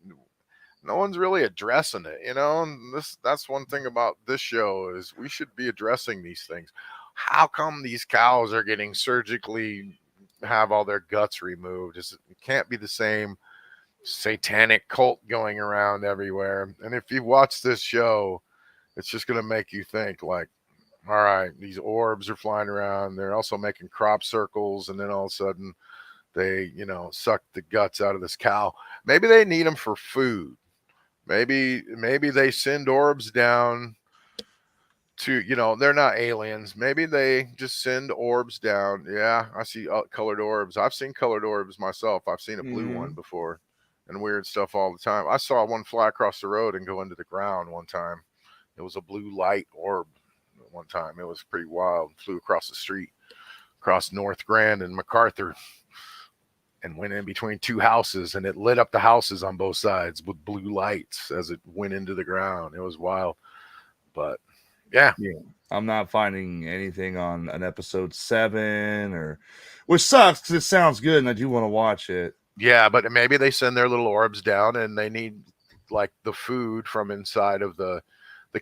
no one's really addressing it, and that's one thing about this show is we should be addressing these things. How come these cows are getting surgically have all their guts removed? It can't be the same satanic cult going around everywhere. And if you watch this show, it's just going to make you think like, all right, these orbs are flying around. They're also making crop circles. And then all of a sudden they, suck the guts out of this cow. Maybe they need them for food. Maybe they send orbs down to, they're not aliens. Maybe they just send orbs down. Yeah, I see colored orbs. I've seen colored orbs myself. I've seen a blue one before and weird stuff all the time. I saw one fly across the road and go into the ground one time. It was a blue light orb at one time. It was pretty wild. Flew across the street, across North Grand and MacArthur, and went in between two houses, and it lit up the houses on both sides with blue lights as it went into the ground. It was wild. But yeah. I'm not finding anything on an episode 7, or which sucks because it sounds good and I do want to watch it. Yeah, but maybe they send their little orbs down and they need like the food from inside of the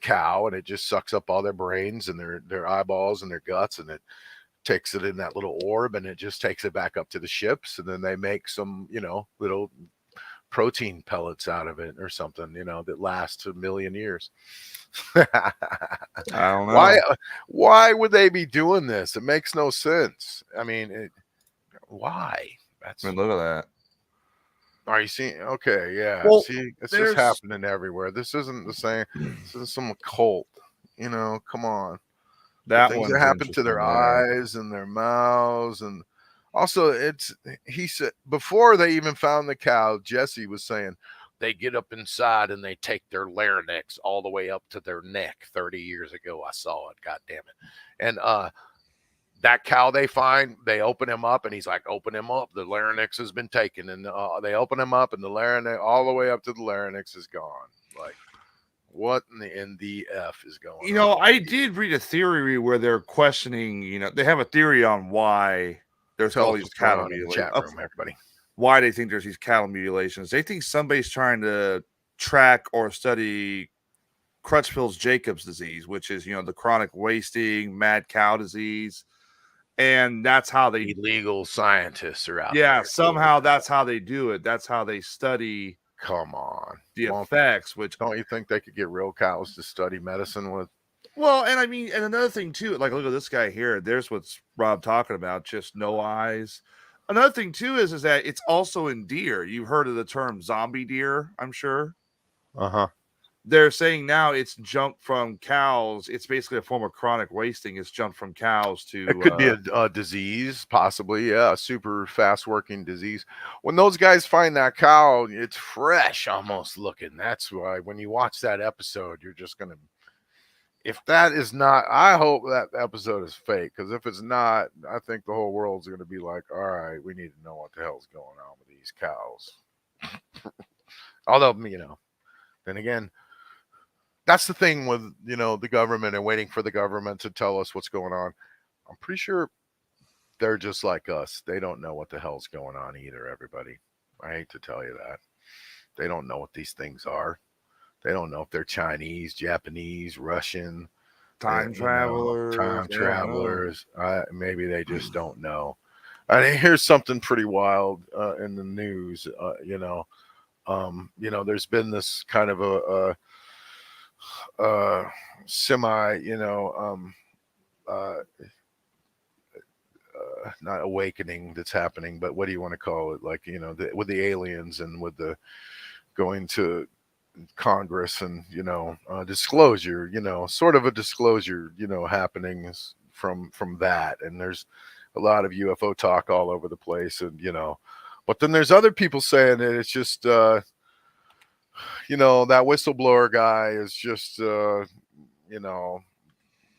cow, and it just sucks up all their brains and their eyeballs and their guts, and it takes it in that little orb, and it just takes it back up to the ships, and then they make some, little protein pellets out of it or something, that lasts 1,000,000 years. I don't know. Why would they be doing this? It makes no sense. I mean, why? Look at that. Are you seeing? Okay, yeah. Well, see, it's just happening everywhere. This isn't the same. This is some cult. Come on. That things that happen to their eyes and their mouths, and also he said before they even found the cow, Jesse was saying they get up inside and they take their larynx all the way up to their neck. 30 years ago, I saw it. God damn it. And that cow they find, they open him up, and he's like, open him up. The larynx has been taken. And they open him up, and the larynx, all the way up to the larynx, is gone. Like, what in the F is going on? I did read a theory where they're questioning, they have a theory on why there's all these cattle mutilations. Everybody. Why they think there's these cattle mutilations. They think somebody's trying to track or study Crutchfield's-Jacobs disease, which is, the chronic wasting, mad cow disease. And that's how they illegal scientists are out there. Yeah, somehow that's how they do it. That's how they study. Come on, the effects. Which don't you think they could get real cows to study medicine with? Well, and I mean, and another thing too, like look at this guy here. There's what's Rob talking about, just no eyes. Another thing too is that it's also in deer. You've heard of the term zombie deer, I'm sure. They're saying now it's jumped from cows. It's basically a form of chronic wasting. It's jumped from cows to. It could be a disease, possibly. Yeah, a super fast working disease. When those guys find that cow, it's fresh almost looking. That's why when you watch that episode, you're just going to. If that is not, I hope that episode is fake, because if it's not, I think the whole world's going to be like, all right, we need to know what the hell's going on with these cows. Although, then again, that's the thing with, the government and waiting for the government to tell us what's going on. I'm pretty sure they're just like us. They don't know what the hell's going on either, everybody. I hate to tell you that. They don't know what these things are. They don't know if they're Chinese, Japanese, Russian, time travelers. Maybe they just don't know. And here's something pretty wild in the news. There's been this kind of a semi, not awakening that's happening, but what do you want to call it? Like, with the aliens and with the going to Congress and, disclosure, sort of a disclosure, happening from that. And there's a lot of UFO talk all over the place, and, but then there's other people saying that it's just, that whistleblower guy is just,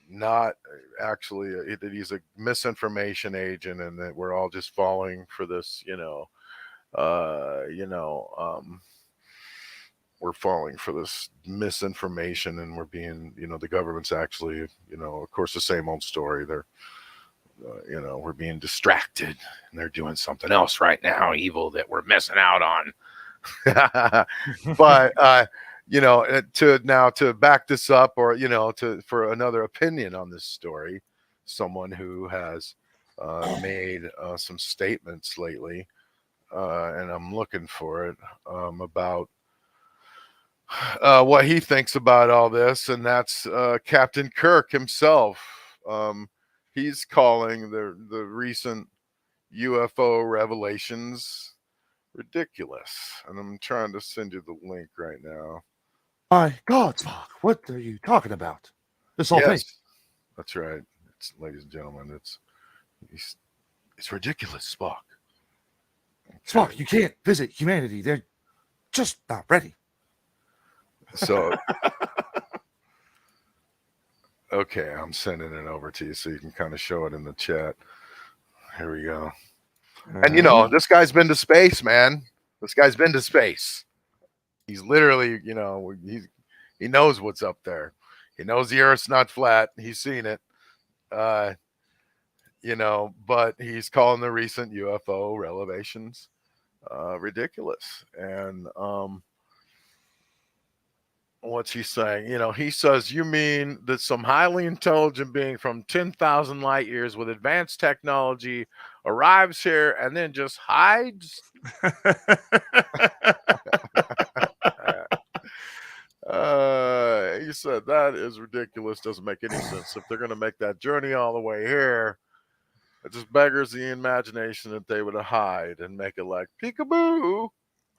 not actually that he's a misinformation agent, and that we're all just falling for this, we're falling for this misinformation, and we're being, the government's actually, of course, the same old story. They're, we're being distracted, and they're doing something else right now, evil, that we're missing out on. But, to back this up, or, for another opinion on this story, someone who has made some statements lately, and I'm looking for it, about what he thinks about all this, and that's Captain Kirk himself. He's calling the recent UFO revelations ridiculous, and I'm trying to send you the link right now. My God, Spock, what are you talking about? This whole thing. That's right. It's, ladies and gentlemen, it's ridiculous, Spock. Spock, you can't visit humanity. They're just not ready. So Okay, I'm sending it over to you so you can kind of show it in the chat. Here we go. And you know, this guy's been to space, man. This guy's been to space. He's literally, you know, he knows what's up there. He knows the Earth's not flat. He's seen it. You know, but he's calling the recent UFO revelations ridiculous. And what's he saying? You know, he says, you mean that some highly intelligent being from 10,000 light years with advanced technology arrives here and then just hides? He said that is ridiculous. Doesn't make any sense. If they're going to make that journey all the way here, it just beggars the imagination that they would hide and make it like peekaboo.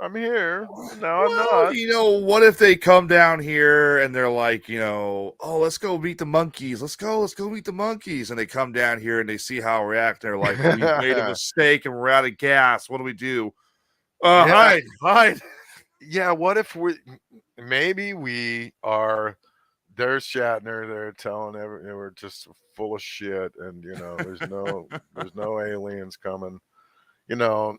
I'm here. No, I'm not. You know, what if they come down here and they're like, you know, oh, let's go meet the monkeys. Let's go meet the monkeys. And they come down here and they see how we react. They're like, we made a mistake and we're out of gas. What do? Yeah. Hide. Yeah, what if maybe we are, there's Shatner, they're telling we're just full of shit, and you know, there's no aliens coming. You know,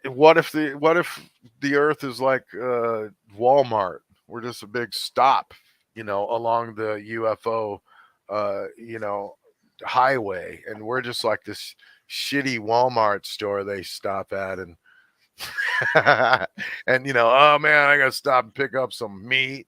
what if the Earth is like Walmart? We're just a big stop, you know, along the UFO you know, highway, and we're just like this shitty Walmart store they stop at, and and you know, oh man, I gotta stop and pick up some meat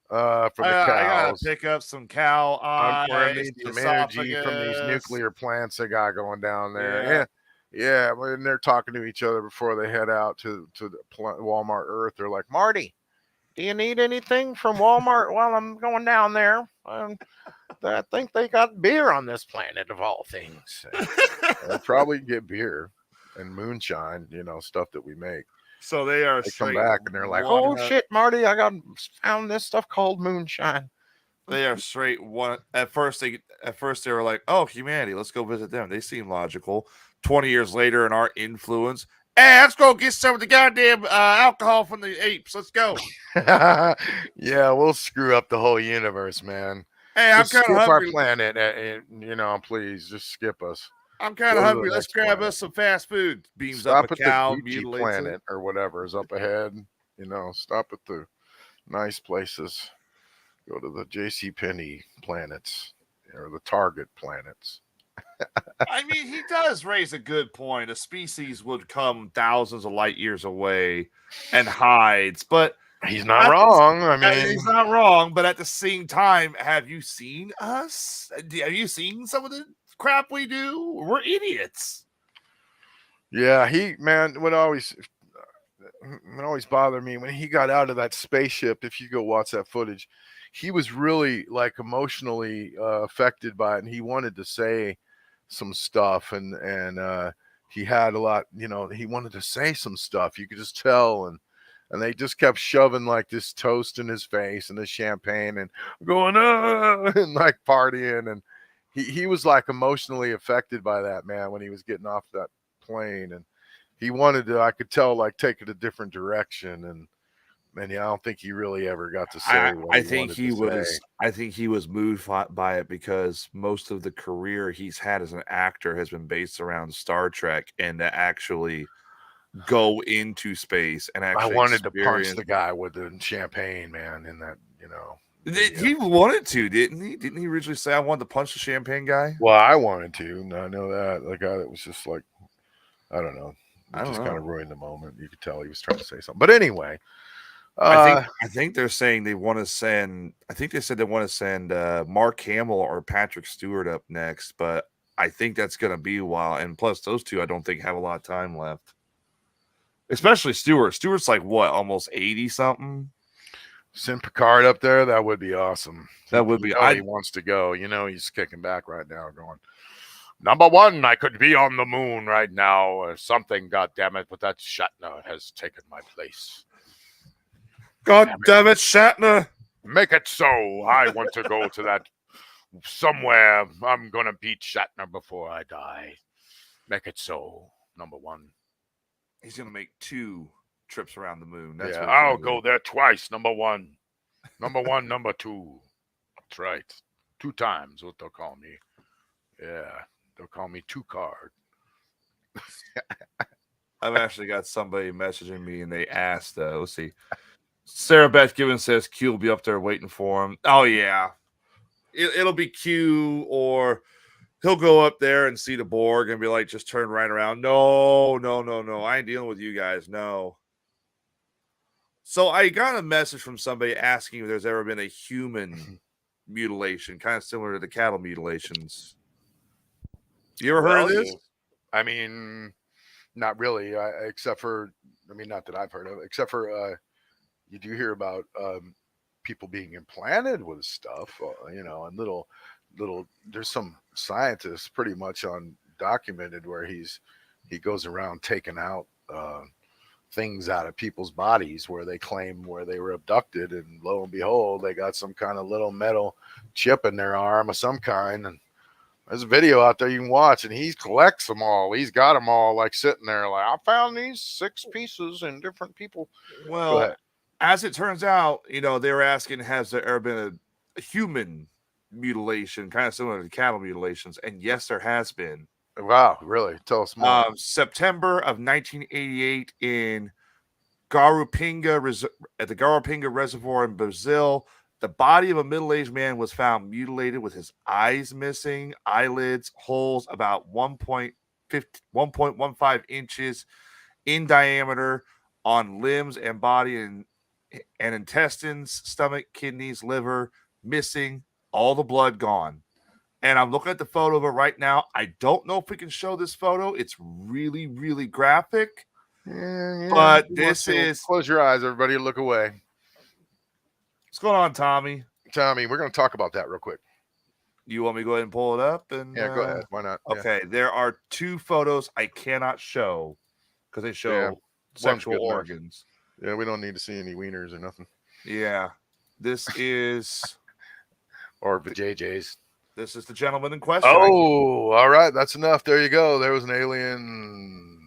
for the cows. I gotta pick up some cow eyes. I need some energy from these nuclear plants they got going down there. Yeah. When they're talking to each other before they head out to the Walmart Earth, they're like, Marty, do you need anything from Walmart while I'm going down there? I think they got beer on this planet of all things. They'll probably get beer and moonshine, you know, stuff that we make. So they come back and they're like, oh shit, Marty, I found this stuff called moonshine. They are straight one. At first they were like, oh, humanity, let's go visit them. They seem logical. 20 years later, in our influence, hey, let's go get some of the goddamn alcohol from the apes. Let's go. Yeah, we'll screw up the whole universe, man. Hey, I'm kind of hungry. Our planet, you know, please just skip us. I'm kind of hungry. Let's grab us some fast food. Beams stop up a cow, the Gucci planet or whatever is up ahead. You know, stop at the nice places. Go to the JCPenney planets or the Target planets. I mean, he does raise a good point. A species would come thousands of light years away and hides, but he's not wrong. I mean, he's not wrong, but at the same time, have you seen us? Have you seen some of the crap we do? We're idiots. Yeah, would always bother me when he got out of that spaceship. If you go watch that footage, he was really like emotionally affected by it, and he wanted to say some stuff, and he had a lot, you know, he wanted to say some stuff. You could just tell, and they just kept shoving like this toast in his face and this champagne and going and like partying, and he was like emotionally affected by that, man, when he was getting off that plane, and he wanted to, I could tell, like take it a different direction, and yeah, I don't think he really ever got to say what I think he was moved by it because most of the career he's had as an actor has been based around Star Trek, and to actually go into space and actually I wanted to punch the guy with the champagne, man, in that, you know. He wanted to, didn't he? Didn't he originally say, I wanted to punch the champagne guy? Well, I wanted to. I know that. The guy that was just like, I don't know. It just kind of ruined the moment. You could tell he was trying to say something. But anyway. I think they're saying they want to send. I think they said they want to send Mark Hamill or Patrick Stewart up next, but I think that's going to be a while. And plus, those two I don't think have a lot of time left. Especially Stewart. Stewart's like what, almost 80 something. Send Picard up there. That would be awesome. That would be. He wants to go. You know, he's kicking back right now, going, number one, I could be on the moon right now or something. God damn it! But that Shatner has taken my place. God damn it, Shatner. Make it so. I want to go to that somewhere. I'm going to beat Shatner before I die. Make it so. Number one. He's going to make 2 trips around the moon. That's Yeah, what he's I'll gonna go do. there twice. Number one, number two. That's right. 2 times what they'll call me. Yeah, they'll call me 2 card. I've actually got somebody messaging me and they asked, let's see. Sarah Beth Gibbons says Q will be up there waiting for him. Oh, yeah. It'll be Q, or he'll go up there and see the Borg and be like, just turn right around. No. I ain't dealing with you guys. No. So I got a message from somebody asking if there's ever been a human mutilation, kind of similar to the cattle mutilations. You ever heard of this? I mean, not really, except for, I mean, not that I've heard of, except for you do hear about people being implanted with stuff, and little, there's some scientists pretty much on documented where he goes around taking out things out of people's bodies where they claim where they were abducted, and lo and behold, they got some kind of little metal chip in their arm of some kind, and there's a video out there you can watch, and he collects them all. He's got them all like sitting there, like, I found these 6 pieces in different people. Well, as it turns out, they were asking, has there ever been a human mutilation, kind of similar to cattle mutilations? And yes, there has been. Wow, really? Tell us more. September of 1988 in Garupinga, at the Garupinga Reservoir in Brazil, the body of a middle-aged man was found mutilated with his eyes missing, eyelids, holes about 1.15 inches in diameter on limbs and body and intestines, stomach, kidneys, liver, missing, all the blood gone. And I'm looking at the photo of it right now. I don't know if we can show this photo. It's really, really graphic. But this is... Close your eyes, everybody. Look away. What's going on, Tommy? Tommy, we're going to talk about that real quick. You want me to go ahead and pull it up? And yeah, go ahead. Why not? Okay, there are 2 photos I cannot show because they show sexual organs. Yeah, we don't need to see any wieners or nothing. Yeah. This is... or vajayjays. This is the gentleman in question. Oh, all right. That's enough. There you go. There was an alien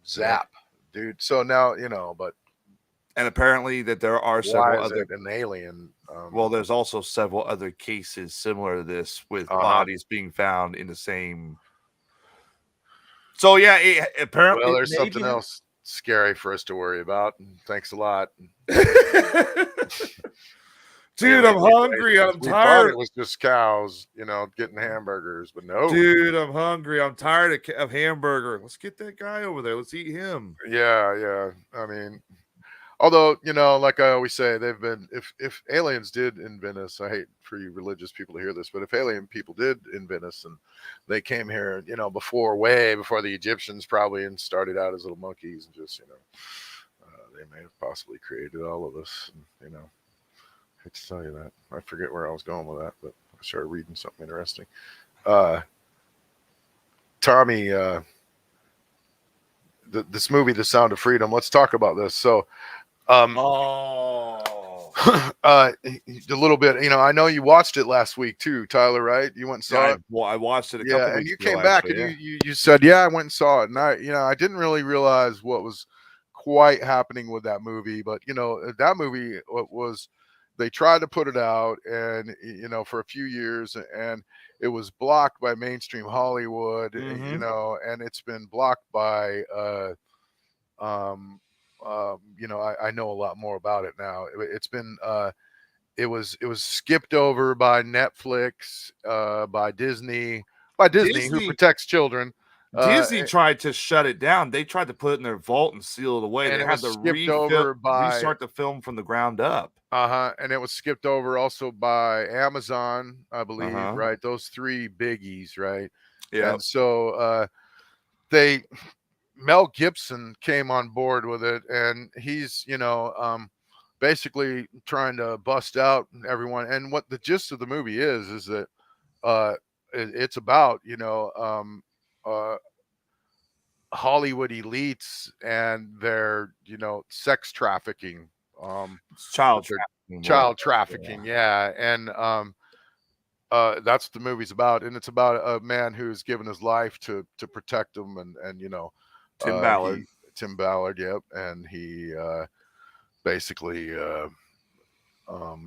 zap, dude. So now, but... And apparently that there are several other... an alien? Well, there's also several other cases similar to this with bodies being found in the same... So, yeah, apparently... Well, there's something else scary for us to worry about. Thanks a lot. Dude, I'm hungry. I'm tired. It was just cows, getting hamburgers, but no. Dude, I'm hungry. I'm tired of hamburger. Let's get that guy over there. Let's eat him. Yeah. I mean, although, like I always say, they've been, if aliens did invent us, I hate for you religious people to hear this, but if alien people did invent us and they came here, way before the Egyptians probably, and started out as little monkeys and just, they may have possibly created all of us, and, I hate to tell you that. I forget where I was going with that, but I started reading something interesting. Tommy, this movie, The Sound of Freedom, let's talk about this. So, a little bit, I know you watched it last week too, Tyler, right? You went and saw it. Well, I watched it a couple weeks ago. And you came back and you said, I went and saw it. And I didn't really realize what was quite happening with that movie, but that movie was, they tried to put it out and, for a few years, and it was blocked by mainstream Hollywood, and it's been blocked by, I know a lot more about it now. It's been, it was skipped over by Netflix, by Disney, who protects children. Disney tried to shut it down. They tried to put it in their vault and seal it away. And they had to restart the film from the ground up. And it was skipped over also by Amazon, I believe, right? Those 3 biggies, right? Yeah. And so Mel Gibson came on board with it, and he's, basically trying to bust out everyone. And what the gist of the movie is that it's about, Hollywood elites and their, sex trafficking, child trafficking. Yeah. And that's what the movie's about. And it's about a man who's given his life to protect them. And Tim Ballard. Tim Ballard, yep, and he basically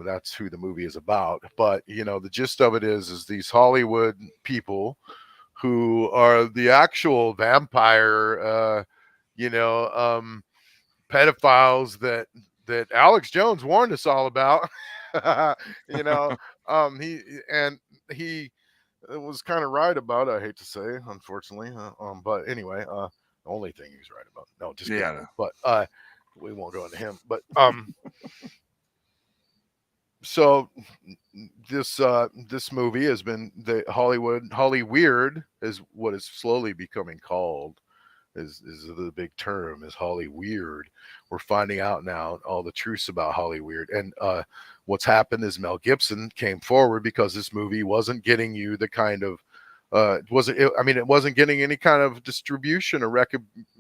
that's who the movie is about. But the gist of it is these Hollywood people who are the actual vampire, pedophiles that Alex Jones warned us all about. you know, he and he was kind of right about. I hate to say, unfortunately, but anyway, the only thing he's right about. No, just kidding. Yeah. But we won't go into him. But so this movie has been the Holly Weird is what is slowly becoming called. Is the big term is Holly Weird. We're finding out now all the truths about Holly Weird. And what's happened is Mel Gibson came forward because this movie wasn't getting you the kind of it wasn't getting any kind of distribution or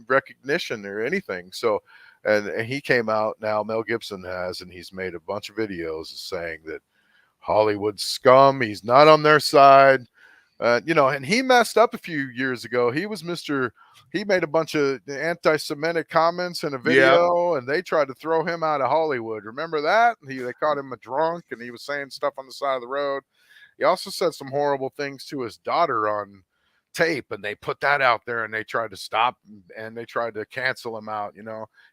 recognition or anything. So and he came out now, Mel Gibson has, and he's made a bunch of videos saying that Hollywood scum, he's not on their side. And he messed up a few years ago. He made a bunch of anti-Semitic comments in a video, and they tried to throw him out of Hollywood. Remember that? They caught him a drunk, and he was saying stuff on the side of the road. He also said some horrible things to his daughter on tape, and they put that out there, and they tried to stop, and they tried to cancel him out.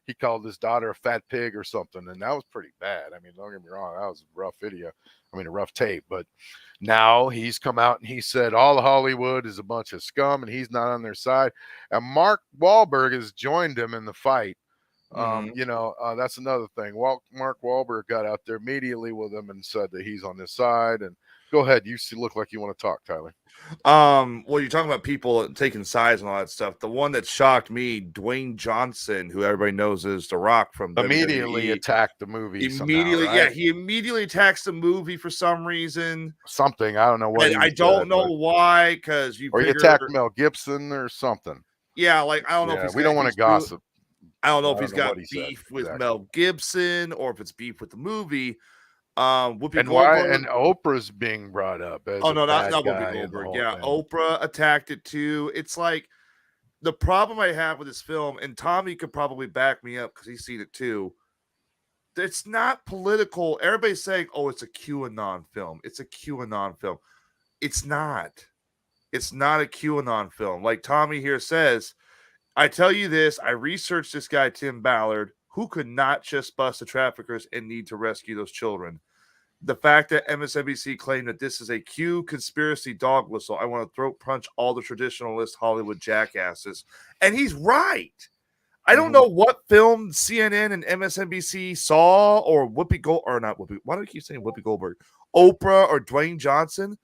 He called his daughter a fat pig or something, and that was pretty bad. I mean, don't get me wrong, that was a rough video. A rough tape, but now he's come out and he said all of Hollywood is a bunch of scum and he's not on their side. And Mark Wahlberg has joined him in the fight. That's another thing. Mark Wahlberg got out there immediately with him and said that he's on his side. And go ahead, you look like you want to talk, Tyler. Well, you're talking about people taking sides and all that stuff. The one that shocked me, Dwayne Johnson, who everybody knows is The Rock from immediately WWE, attacked the movie. Immediately, somehow, right? he immediately attacks the movie for some reason. Something I don't know what. I don't know why, because he attacked Mel Gibson or something. Yeah, like I don't know. If we don't want to gossip. I don't know if he's got beef with Mel Gibson or if it's beef with the movie. Whoopi Goldberg and Oprah's being brought up as not Whoopi Goldberg. Yeah, thing. Oprah attacked it too. It's like the problem I have with this film, and Tommy could probably back me up because he's seen it too. It's not political. Everybody's saying, "Oh, it's a QAnon film. It's a QAnon film." It's not. It's not a QAnon film. Like Tommy here says, I tell you this, I researched this guy, Tim Ballard, who could not just bust the traffickers and need to rescue those children. The fact that MSNBC claimed that this is a Q conspiracy dog whistle, I want to throat punch all the traditionalist Hollywood jackasses. And he's right. I don't know what film CNN and MSNBC saw or Whoopi Goldberg, or not Whoopi, why do I keep saying Whoopi Goldberg? Oprah or Dwayne Johnson.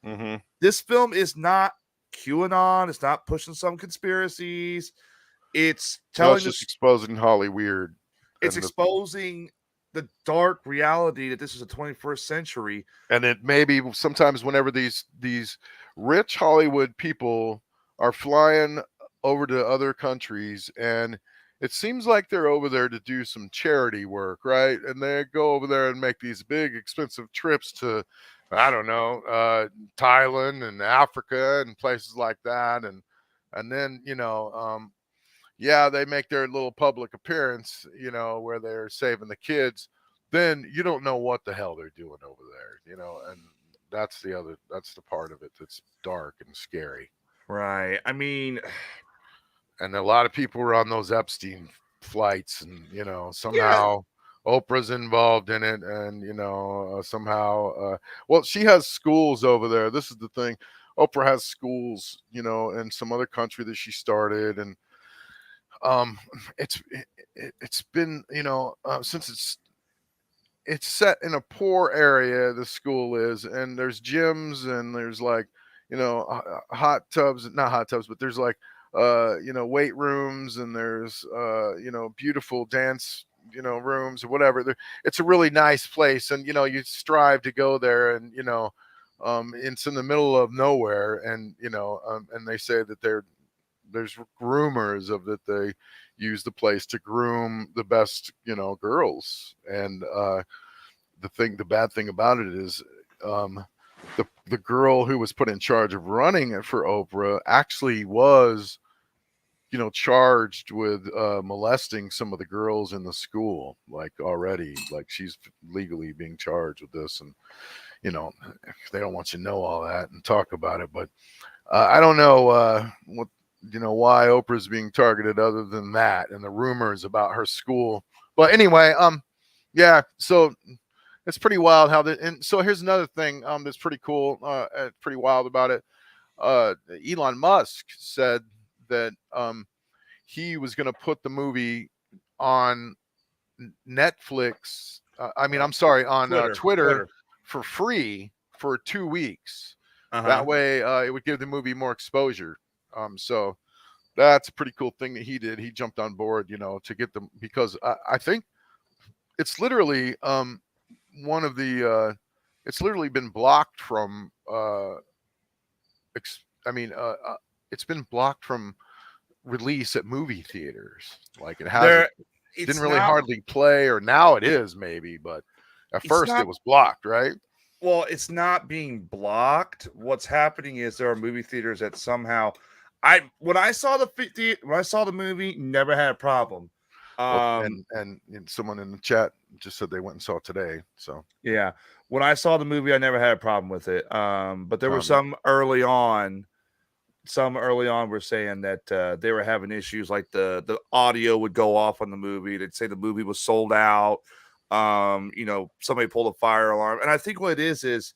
This film is not QAnon. It's not pushing some conspiracies. It's telling just exposing Holly Weird. It's exposing the dark reality that this is the 21st century. And it maybe sometimes whenever these rich Hollywood people are flying over to other countries, and it seems like they're over there to do some charity work, right? And they go over there and make these big expensive trips to, I don't know, Thailand and Africa and places like that. And then, they make their little public appearance, where they're saving the kids. Then you don't know what the hell they're doing over there, and that's the part of it that's dark and scary. Right. I mean, and a lot of people were on those Epstein flights, and somehow Oprah's involved in it, and somehow she has schools over there. This is the thing. Oprah has schools, in some other country that she started, and it's been, since it's set in a poor area, the school is, and there's gyms and there's like, hot tubs, not hot tubs, but there's like, weight rooms, and there's, beautiful dance, rooms or whatever. It's a really nice place. And, you strive to go there, and, it's in the middle of nowhere. And, and they say that there's rumors of that they use the place to groom the best, girls. And the bad thing about it is the girl who was put in charge of running it for Oprah actually was charged with molesting some of the girls in the school, like already, like she's legally being charged with this, and they don't want you to know all that and talk about it, but I don't know what why Oprah's being targeted other than that and the rumors about her school. But anyway, yeah, so it's pretty wild how and so here's another thing that's pretty cool, pretty wild about it. Elon Musk said that he was going to put the movie on Netflix. I'm sorry, on Twitter for free for 2 weeks. That way, it would give the movie more exposure. So that's a pretty cool thing that he did. He jumped on board, to get them, because I think it's literally one of the. It's literally been blocked from. It's been blocked from release at movie theaters. Like it hasn't. Didn't really hardly play, or now it is maybe, but at first it was blocked, right? Well, it's not being blocked. What's happening is there are movie theaters that somehow, when I saw the movie, never had a problem. And someone in the chat just said they went and saw it today. So yeah, when I saw the movie, I never had a problem with it. But there were some early on. Some early on were saying that they were having issues, like the audio would go off on the movie. They'd say the movie was sold out. Somebody pulled a fire alarm, and I think what it is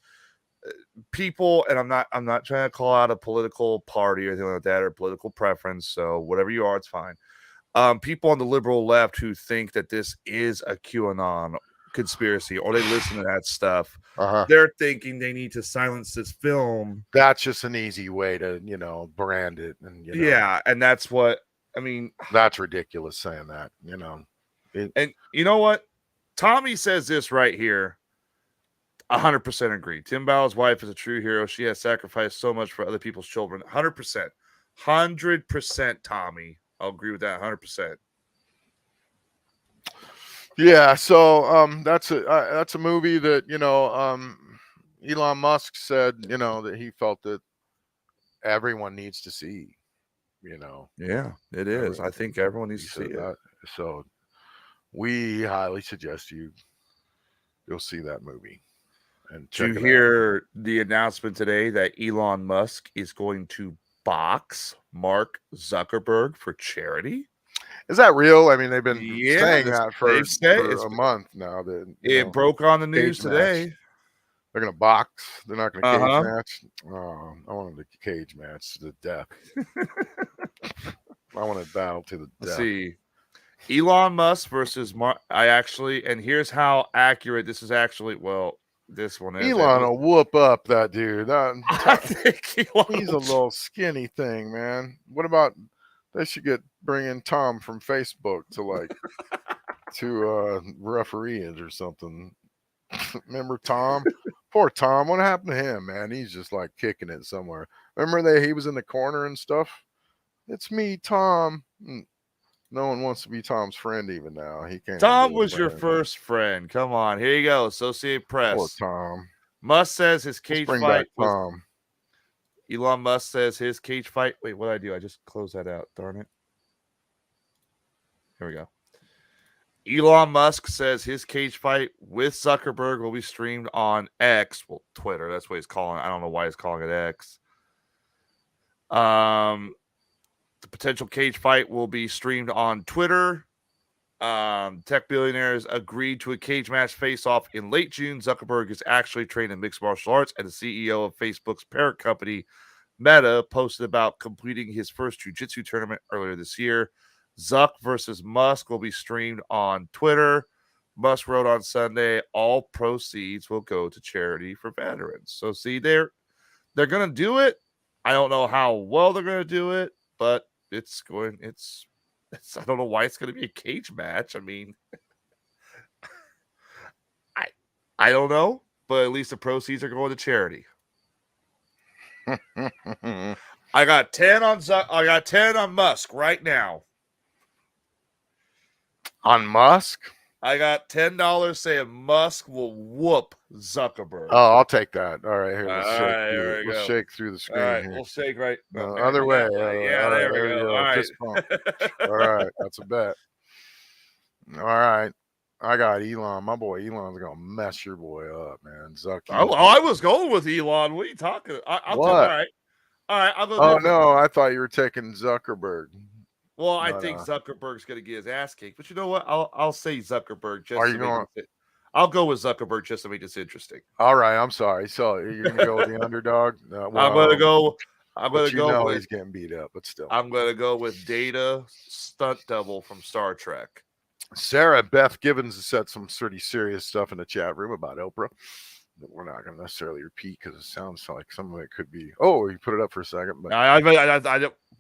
people. And I'm not trying to call out a political party or anything like that, or political preference. So whatever you are, it's fine. People on the liberal left who think that this is a QAnon conspiracy, or they listen to that stuff, they're thinking they need to silence this film. That's just an easy way to brand it, and yeah, and that's what I mean. That's ridiculous saying that, and you know what, Tommy says this right here. 100% agree. Tim Ball's wife is a true hero. She has sacrificed so much for other people's children. 100%, Tommy. I'll agree with that 100%. Yeah, so that's a movie that Elon Musk said that he felt that everyone needs to see. Yeah, it is. I think everyone needs to see it. So we highly suggest you go see that movie. And did you hear the announcement today that Elon Musk is going to box Mark Zuckerberg for charity? Is that real? I mean, they've been saying that for a month now. That it broke on the news today. Match. They're going to box. They're not going to cage match. Oh, I wanted a cage match to the death. I want to battle to the death. Let's see. Elon Musk versus Mark. And here's how accurate this is actually. Well, this one is. Elon will whoop up that dude. I think he's a little skinny thing, man. What about they should bring in Tom from Facebook to referee it or something. Remember Tom? Poor Tom. What happened to him, man? He's just like kicking it somewhere. Remember he was in the corner and stuff? It's me, Tom. No one wants to be Tom's friend even now. He can't. Tom was your first friend. Come on. Here you go. Associated Press. Poor Tom. Musk says his cage Let's bring fight back Tom. Elon Musk says his cage fight. Wait, what did I do? I just closed that out. Darn it. Here we go. Elon Musk says his cage fight with Zuckerberg will be streamed on X. Well, Twitter. That's what he's calling it. I don't know why he's calling it X. The potential cage fight will be streamed on Twitter. Tech billionaires agreed to a cage match face-off in late June. Zuckerberg is actually trained in mixed martial arts, and the CEO of Facebook's parent company, Meta, posted about completing his first jiu-jitsu tournament earlier this year. Zuck versus Musk will be streamed on Twitter. Musk wrote on Sunday, all proceeds will go to charity for veterans. So see, they're going to do it. I don't know how well they're going to do it, but I don't know why it's going to be a cage match. I mean, I don't know, but at least the proceeds are going to charity. I got 10 on Musk right now. On Musk? I got $10 saying Musk will whoop Zuckerberg. Oh, I'll take that. All right, here, All let's right, shake through there it. we Let's go. shake through the All screen right, here. we'll shake right. No, Oh, other way. Yeah, All right, there we go. All right. Fist bump. All right, that's a bet. All right. I got Elon. My boy Elon's gonna mess your boy up, man. Zucky. I was going with Elon. What are you talking? All What? right. I'll go. Oh different. no, I thought you were taking Zuckerberg. Well, I No, think no. Zuckerberg's going to get his ass kicked, but you know what? I'll say Zuckerberg just Are to you make going? it. I'll go with Zuckerberg just to make this interesting. All right, I'm sorry. So you're gonna go with the underdog? I'm going to go. I'm going But to go with. he's getting beat up, but still. I'm going to go with Data Stunt Double from Star Trek. Sarah Beth Gibbons has said some pretty serious stuff in the chat room about Oprah that we're not going to necessarily repeat because it sounds like some of it could be. Oh, you put it up for a second, but I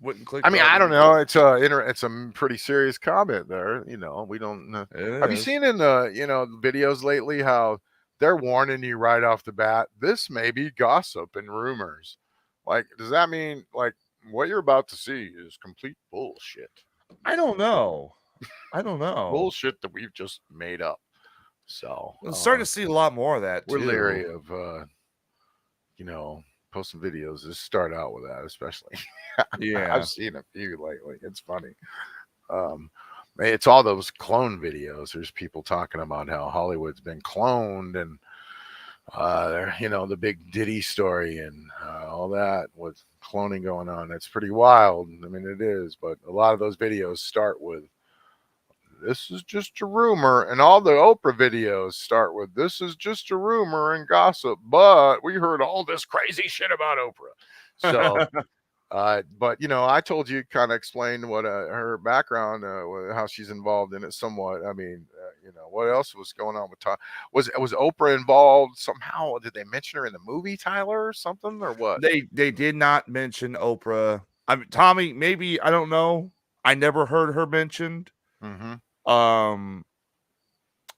wouldn't click. I mean, I don't know. It's a pretty serious comment there. You know, we don't. Have you seen in the videos lately how they're warning you right off the bat? This may be gossip and rumors. Like, does that mean like what you're about to see is complete bullshit? I don't know. Bullshit that we've just made up. So I'm starting to see a lot more of that. We're too. leery of posting videos. Just start out with that, especially. Yeah, I've seen a few lately. It's funny. It's all those clone videos. There's people talking about how Hollywood's been cloned and the big Diddy story and all that with cloning going on. It's pretty wild. I mean, it is, but a lot of those videos start with, "This is just a rumor," and all the Oprah videos start with, "This is just a rumor and gossip, but we heard all this crazy shit about Oprah." So, but I told you, kind of explained what her background, how she's involved in it somewhat. I mean, what else was going on with Tom? Was Oprah involved somehow? Did they mention her in the movie, Tyler, or something, or what? they did not mention Oprah. I mean, Tommy, maybe, I don't know. I never heard her mentioned. Mm-hmm.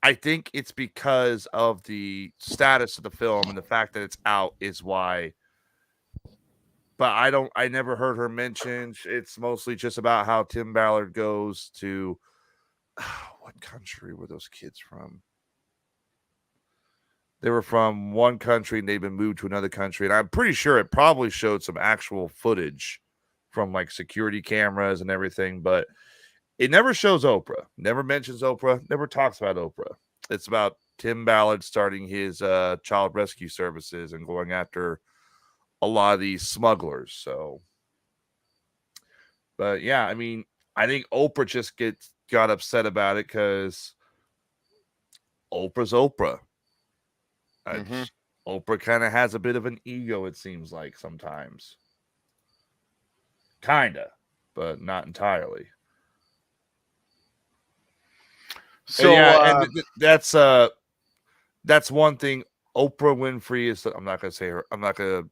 I think it's because of the status of the film and the fact that it's out is why. But I never heard her mentioned. It's mostly just about how Tim Ballard goes to what country were those kids from? They were from one country and they've been moved to another country. And I'm pretty sure it probably showed some actual footage from like security cameras and everything, but it never shows Oprah, never mentions Oprah, never talks about Oprah. It's about Tim Ballard starting his child rescue services and going after a lot of these smugglers. So, but yeah, I mean, I think Oprah just got upset about it because Oprah's Oprah. Mm-hmm. Oprah kind of has a bit of an ego, it seems like sometimes. Kinda, but not entirely. So and that's one thing. Oprah Winfrey is. I'm not gonna say her. I'm not gonna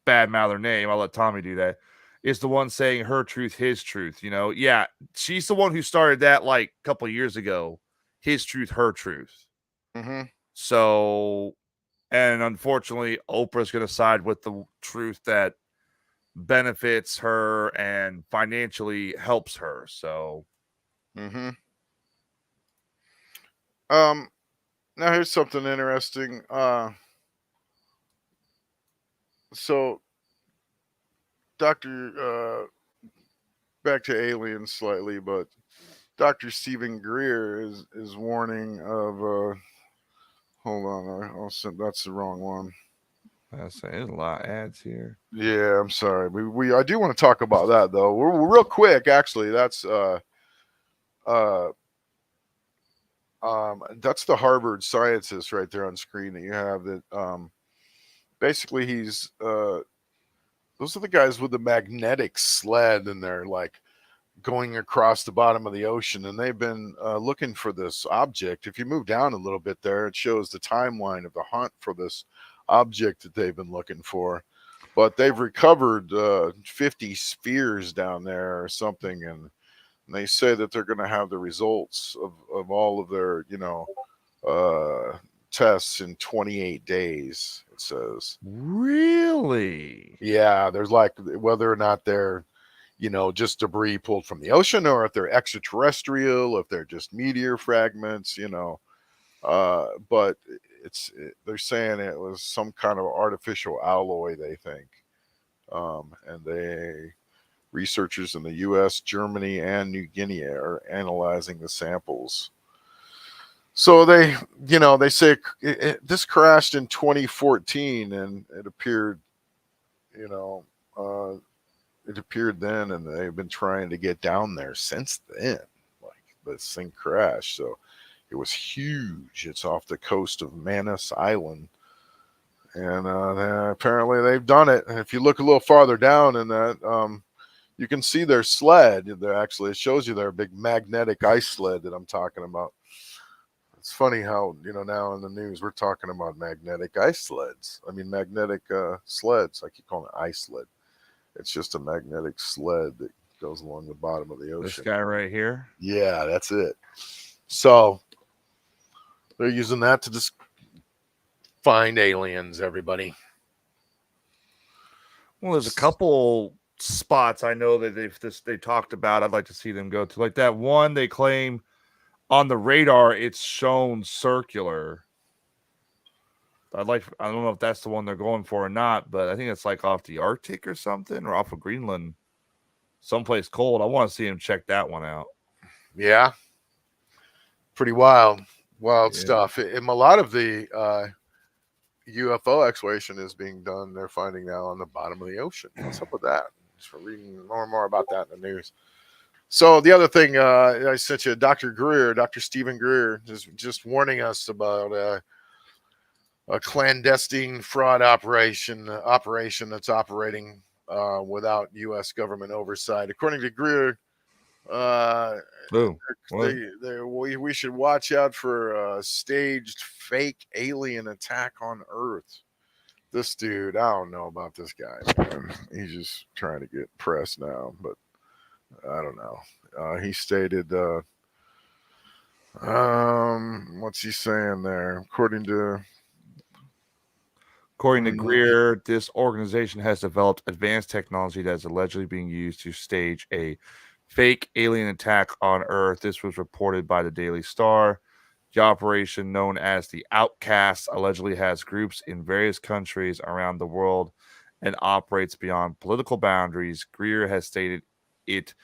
badmouth her name. I'll let Tommy do that. Is the one saying her truth, his truth. Yeah, she's the one who started that like a couple of years ago. His truth, her truth. Mm-hmm. So, and unfortunately, Oprah's gonna side with the truth that benefits her and financially helps her. So, Mm-hmm. Now here's something interesting. So Dr. Back to aliens slightly, but Dr. Stephen Greer is warning of hold on, I'll send, that's the wrong one. there's a lot of ads here. Yeah, I'm sorry. I do want to talk about that though. We're real quick, actually. That's that's the Harvard scientist right there on screen that you have. That basically he's those are the guys with the magnetic sled, and they're like going across the bottom of the ocean, and they've been looking for this object. If you move down a little bit there, it shows the timeline of the hunt for this object that they've been looking for. But they've recovered 50 spheres down there or something, and they say that they're going to have the results of all of their tests in 28 days, it says. Really? Yeah, there's like whether or not they're just debris pulled from the ocean, or if they're extraterrestrial, if they're just meteor fragments, but they're saying it was some kind of artificial alloy, they think. And researchers in the US, Germany, and New Guinea are analyzing the samples. So they say this crashed in 2014, and it appeared, it appeared then, and they've been trying to get down there since then. Like, this thing crashed, so it was huge. It's off the coast of Manus Island, and apparently they've done it. And if you look a little farther down in that, you can see their sled. It shows you their big magnetic ice sled that I'm talking about. It's funny how, now in the news, we're talking about magnetic ice sleds. I mean, magnetic sleds. I keep calling it ice sled. It's just a magnetic sled that goes along the bottom of the ocean. This guy right here? Yeah, that's it. So they're using that to just find aliens, everybody. Well, there's a couple spots I know that they talked about. I'd like to see them go to. Like that one they claim on the radar, it's shown circular. I don't know if that's the one they're going for or not, but I think it's like off the Arctic or something, or off of Greenland, someplace cold. I want to see him check that one out. Yeah. Pretty wild stuff. And a lot of the UFO exploration is being done, they're finding now, on the bottom of the ocean. What's up with that? Just reading more and more about that in the news. So the other thing I sent you, Dr. Stephen Greer, is just warning us about a clandestine fraud operation that's operating without U.S. government oversight. According to Greer, we should watch out for a staged fake alien attack on Earth. This dude, I don't know about this guy, man. He's just trying to get press now, but I don't know. He stated, what's he saying there? According to Greer, this organization has developed advanced technology that is allegedly being used to stage a fake alien attack on Earth. This was reported by the Daily Star. The operation, known as the Outcasts, allegedly has groups in various countries around the world and operates beyond political boundaries. Greer has stated it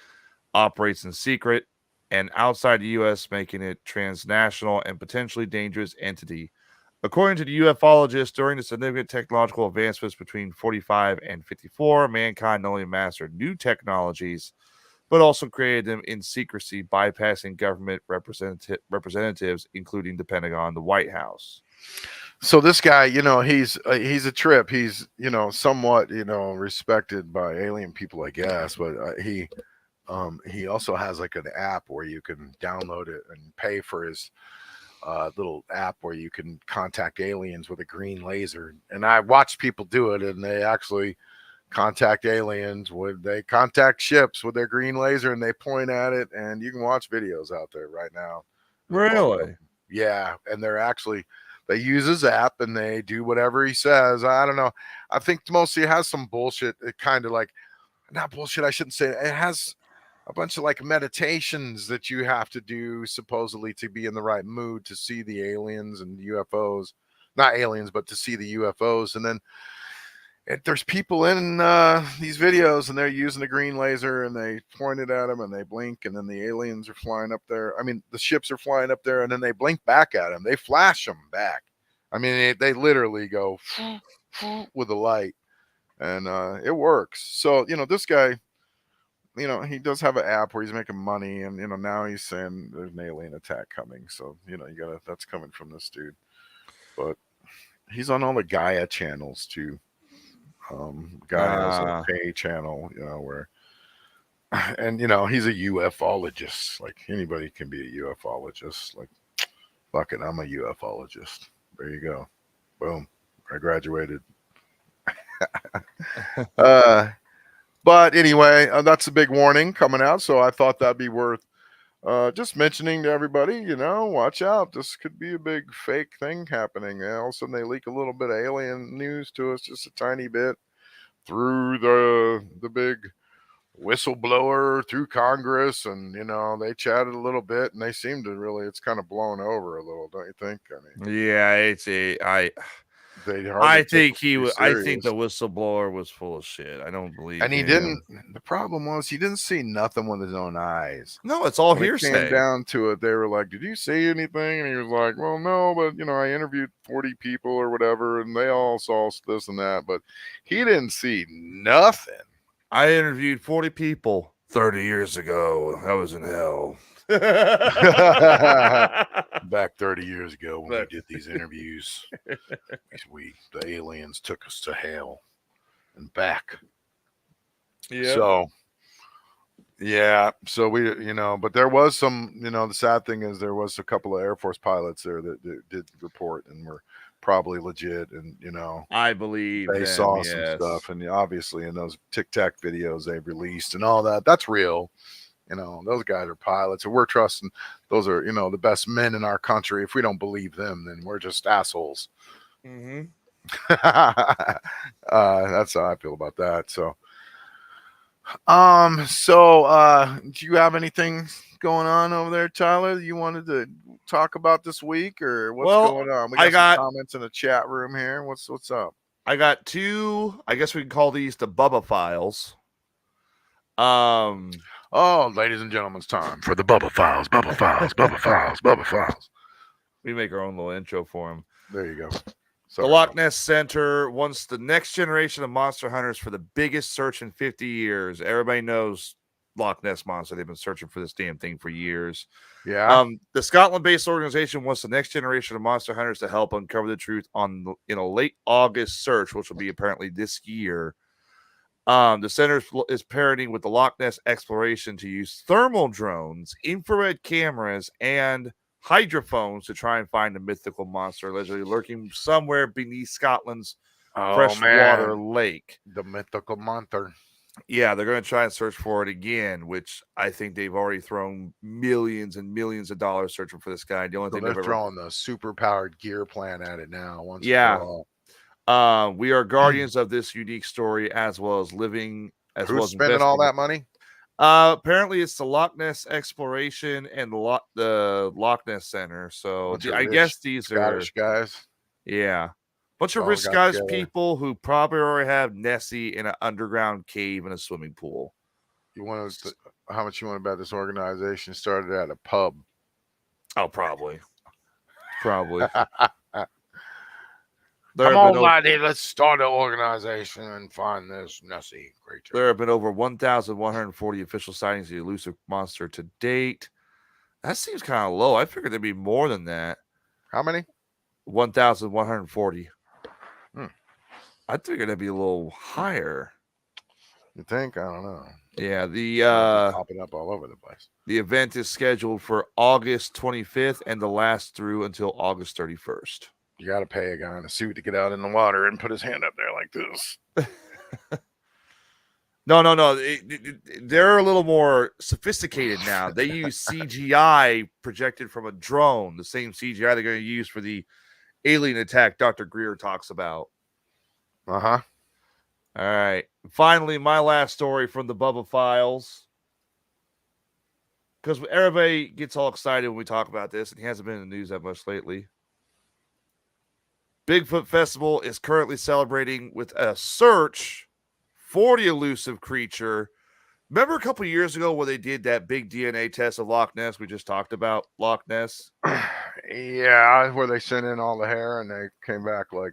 operates in secret and outside the U.S., making it transnational and potentially dangerous entity. According to the ufologist, during the significant technological advancements between 45 and 54, mankind not only mastered new technologies, but also created them in secrecy, bypassing government representatives, including the Pentagon, the White House. So this guy, he's a trip. He's, somewhat, respected by alien people, I guess, but he also has like an app where you can download it and pay for his little app where you can contact aliens with a green laser. And I watched people do it, and they actually contact aliens. They contact ships with their green laser, and they point at it, and you can watch videos out there right now. Really? Yeah. And they use his app, and they do whatever he says. I don't know. I think mostly it has some bullshit. It kind of like, not bullshit, I shouldn't say it. It has a bunch of like meditations that you have to do supposedly to be in the right mood to see the aliens and UFOs. Not aliens, but to see the UFOs. And then there's people in these videos, and they're using a green laser, and they point it at them, and they blink, and then the aliens are flying up there. I mean, the ships are flying up there, and then they blink back at them. They flash them back. I mean, they literally go with the light, and it works. So, this guy, he does have an app where he's making money, and, now he's saying there's an alien attack coming. So, that's coming from this dude. But he's on all the Gaia channels too. Gaia is a pay channel, where, and he's a ufologist. Like, anybody can be a ufologist. Like, fuck it, I'm a ufologist. There you go. Boom. I graduated. But anyway, that's a big warning coming out. So I thought that'd be worth just mentioning to everybody, watch out. This could be a big fake thing happening. And all of a sudden they leak a little bit of alien news to us, just a tiny bit, through the big whistleblower through Congress, and they chatted a little bit, and they seem to really. It's kind of blown over a little, don't you think? I mean, Yeah, they hardly I took think it he too was. I think the serious. whistleblower was full of shit. I don't believe. And he him. didn't. The problem was he didn't see nothing with his own eyes. No, it's all When it came hearsay. down to it, they were like, "Did you see anything?" And he was like, "Well, no, but I interviewed 40 people or whatever, and they all saw this and that, but he didn't see nothing." I interviewed 40 people 30 years ago. I was in hell. Back 30 years ago when But- we did these interviews, the aliens took us to hell and back. Yeah. So, yeah. So but there was some, the sad thing is there was a couple of Air Force pilots there that did report and were probably legit. And, I believe they them, saw some yes. stuff. And obviously in those Tic Tac videos they've released and all that, that's real. Those guys are pilots, and we're trusting those are, the best men in our country. If we don't believe them, then we're just assholes. Mm-hmm. That's how I feel about that. So, do you have anything going on over there, Tyler, you wanted to talk about this week, or what's going on? We got some comments in the chat room here. What's up? I got two, I guess we can call these the Bubba files. Oh, ladies and gentlemen, it's time for the Bubba Files, Bubba Files, Bubba Files, Bubba Files. We make our own little intro for them. There you go. The Loch Ness Center wants the next generation of monster hunters for the biggest search in 50 years. Everybody knows Loch Ness Monster. They've been searching for this damn thing for years. Yeah. The Scotland-based organization wants the next generation of monster hunters to help uncover the truth in a late August search, which will be apparently this year. The center is parroting with the Loch Ness exploration to use thermal drones, infrared cameras, and hydrophones to try and find a mythical monster allegedly lurking somewhere beneath Scotland's freshwater lake. The mythical monster. Yeah, they're going to try and search for it again, which I think they've already thrown millions and millions of dollars searching for this guy. The only thing they're throwing the super powered gear plan at it now. We are guardians of this unique story, as well as living. Who's spending all that money? Apparently, it's the Loch Ness Exploration and the Loch Ness Center. So I guess these Scottish guys. Yeah, bunch of rich Scottish people who probably already have Nessie in an underground cave and a swimming pool. How much you want to bet this organization started at a pub? Oh, probably. Come on, laddie, let's start an organization and find this Nessie creature. There have been over 1,140 official sightings of the elusive monster to date. That seems kind of low. I figured there'd be more than that. How many? 1,140. I figured it'd be a little higher. You think? I don't know. Yeah, popping up all over the place. The event is scheduled for August 25th and to last through until August 31st. You got to pay a guy in a suit to get out in the water and put his hand up there like this. No. They're a little more sophisticated now. They use CGI projected from a drone, the same CGI they're going to use for the alien attack Dr. Greer talks about. Uh-huh. All right. Finally, my last story from the Bubba Files. Because everybody gets all excited when we talk about this, and he hasn't been in the news that much lately. Bigfoot Festival is currently celebrating with a search for the elusive creature. Remember a couple years ago where they did that big DNA test of Loch Ness? We just talked about Loch Ness. Yeah, where they sent in all the hair and they came back like...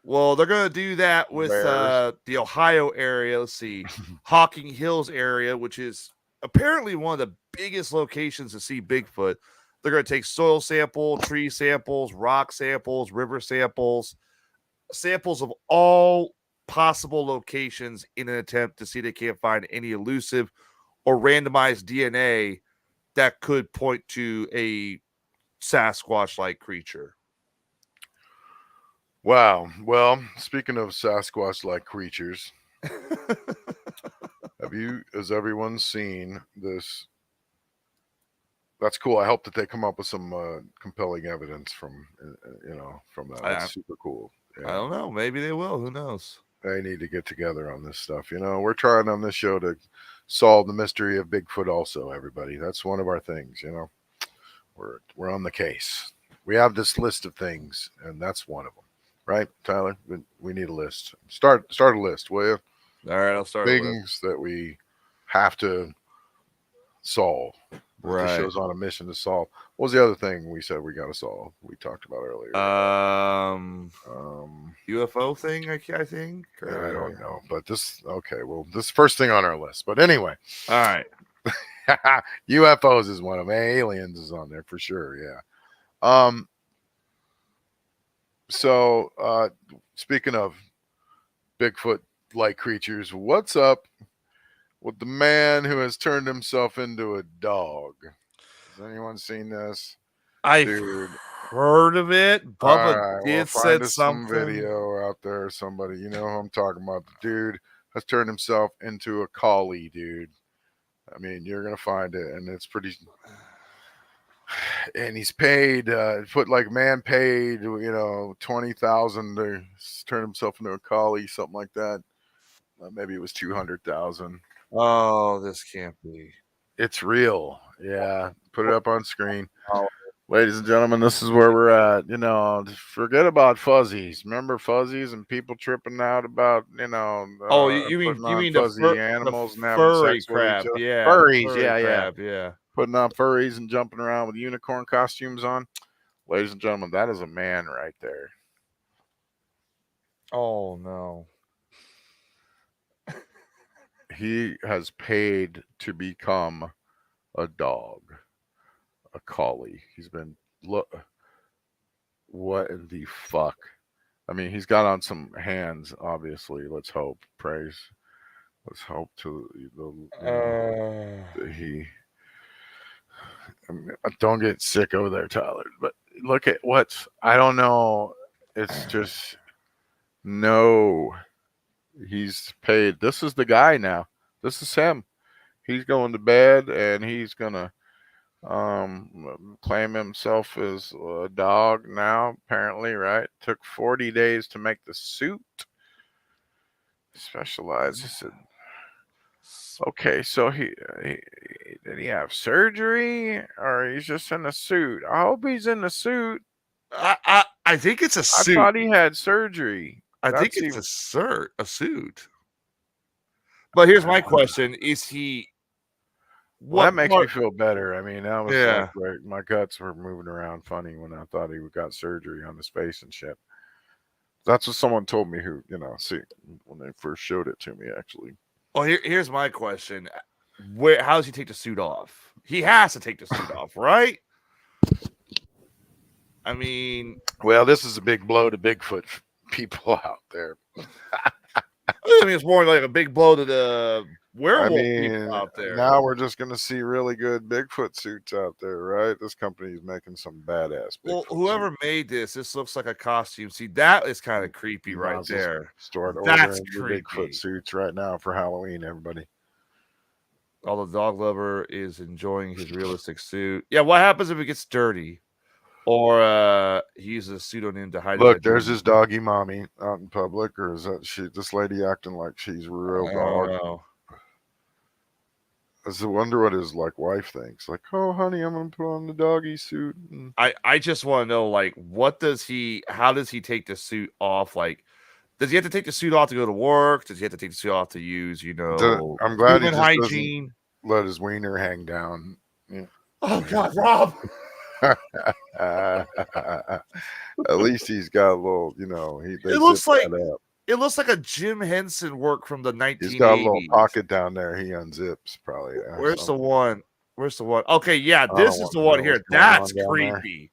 Well, they're going to do that with the Ohio area. Let's see. Hocking Hills area, which is apparently one of the biggest locations to see Bigfoot. They're going to take soil sample, tree samples, rock samples, river samples of all possible locations in an attempt to see if they can't find any elusive or randomized DNA that could point to a Sasquatch-like creature. Wow. Well, speaking of Sasquatch-like creatures, has everyone seen this? That's cool. I hope that they come up with some compelling evidence from that. That's super cool. Yeah. I don't know. Maybe they will. Who knows? they need to get together on this stuff. You know, we're trying on this show to solve the mystery of Bigfoot. Also, everybody, that's one of our things. You know, we're on the case. We have this list of things, and that's one of them, right, Tyler? We need a list. Start a list, will you? All right, I'll start with Things that we have to solve. The right. show's on a mission to solve. What was the other thing we said we got to solve? We talked about earlier. UFO thing, I think. I don't know, but this okay. Well, this first thing on our list. But anyway, All right. UFOs is one of them. Aliens is on there for sure. Yeah. So speaking of Bigfoot-like creatures, what's up with the man who has turned himself into a dog? Has anyone seen this? I've Dude. heard of it. Bubba did find said us something. some video out there. Somebody, you know who I'm talking about. The dude has turned himself into a collie, dude. I mean, you're gonna find it, and it's pretty. And he's paid, man paid, 20,000 to turn himself into a collie, something like that. Maybe it was 200,000. Oh, this can't be. It's real. Yeah, put it up on screen. Ladies and gentlemen, this is where we're at. Forget about fuzzies. Remember fuzzies and people tripping out about, Oh, you mean fuzzy the animals and the having furry sex with each crap? other? Yeah, Furries, furry yeah. crap, yeah. Putting on furries and jumping around with unicorn costumes on. Ladies and gentlemen, that is a man right there. Oh no. He has paid to become a dog, a collie. He's been what in the fuck? I mean, he's got on some hands, obviously. Let's hope. Praise. Let's hope to he. I mean, don't get sick over there, Tyler. But look at I don't know. It's just no. He's paid. This is the guy now. This is him. He's going to bed and he's gonna claim himself as a dog now. Apparently, right? Took 40 days to make the suit. Specializes in. Okay, so he did he have surgery or he's just in a suit? I hope he's in a suit. I think it's a suit. I thought he had surgery. I think it's a suit. But here's my question: is he? Well, that makes me feel better. I mean, that was like my guts were moving around funny when I thought he got surgery on his face and shit. That's what someone told me who, when they first showed it to me, actually. Well, here's my question. How does he take the suit off? He has to take the suit off, right? I mean... Well, this is a big blow to Bigfoot people out there. I mean, it's more like a big blow to the werewolf people out there. Now we're just going to see really good Bigfoot suits out there, right? This company is making some badass Bigfoot whoever made this looks like a costume. See, that is kind of creepy right there. That's creepy. Bigfoot suits right now for Halloween, everybody. Although the dog lover is enjoying his realistic suit. Yeah, what happens if it gets dirty? Or he uses a pseudonym to hide. Look, there's his doggy mommy out in public, or is that this lady acting like she's a real dog? I wonder what his wife thinks. Like, oh honey, I'm gonna put on the doggy suit. I just want to know, how does he take the suit off? Like, does he have to take the suit off to go to work? Does he have to take the suit off to use, I'm glad he just hygiene? Doesn't let his wiener hang down. Yeah. Oh God, Rob. At least he's got a little, it looks like a Jim Henson work from the 1980s. He's got a little pocket down there. He unzips probably. Where's the one? Okay, yeah, this is the one here. That's creepy.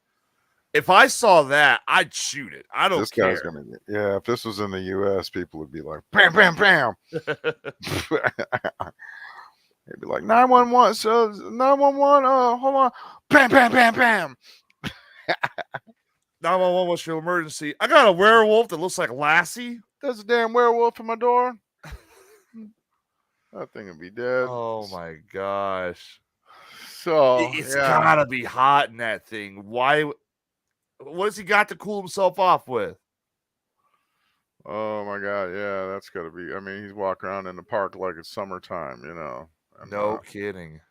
If I saw that, I'd shoot it. I don't care. This guy's gonna get, if this was in the U.S., people would be like, bam, bam, bam. He'd be like, 911, so 911, hold on. Bam, bam, bam, bam. 911, what's your emergency? I got a werewolf that looks like Lassie. There's a damn werewolf at my door. That thing would be dead. Oh my gosh. So it's gotta be hot in that thing. Why? What has he got to cool himself off with? Oh my God, yeah, that's gotta be. I mean, he's walking around in the park like it's summertime, you know. And, No kidding.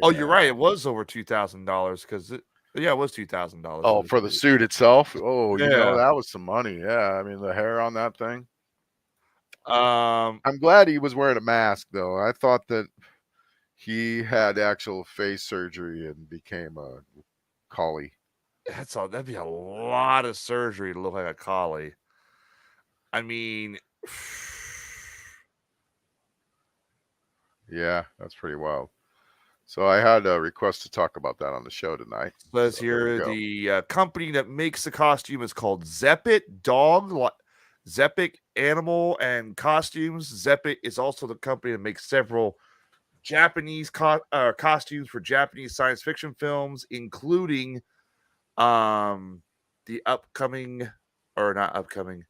Oh, you're yeah. right. It was over $2,000 because yeah, it was $2,000 Oh, for the for the suit. suit itself. Oh, you know, Yeah. that was some money. Yeah, I mean, the hair on that thing. Um, I'm glad he was wearing a mask, though. I thought that he had actual face surgery and became a collie. that'd be a lot of surgery to look like a collie. I mean, Yeah, that's pretty wild. So I had a request to talk about that on the show tonight. says So there we here go. the company that makes the costume is called Zeppit Zeppit Animal and Costumes. Zeppit is also the company that makes several Japanese costumes for Japanese science fiction films, including the upcoming or not upcoming.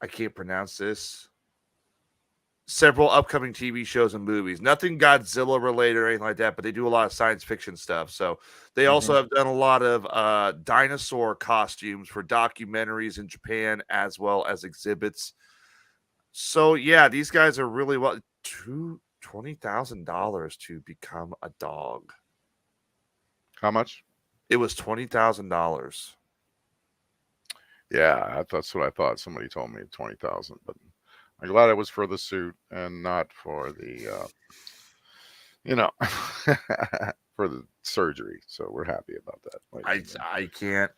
I can't pronounce this. Several upcoming TV shows and movies. Nothing Godzilla related or anything like that, but they do a lot of science fiction stuff. So they also have done a lot of dinosaur costumes for documentaries in Japan as well as exhibits. So yeah, these guys are really well. $20,000 to become a dog. How much? It was $20,000. Yeah, that's what I thought. Somebody told me 20,000, but I'm glad it was for the suit and not for the, for the surgery. So we're happy about that. I can't.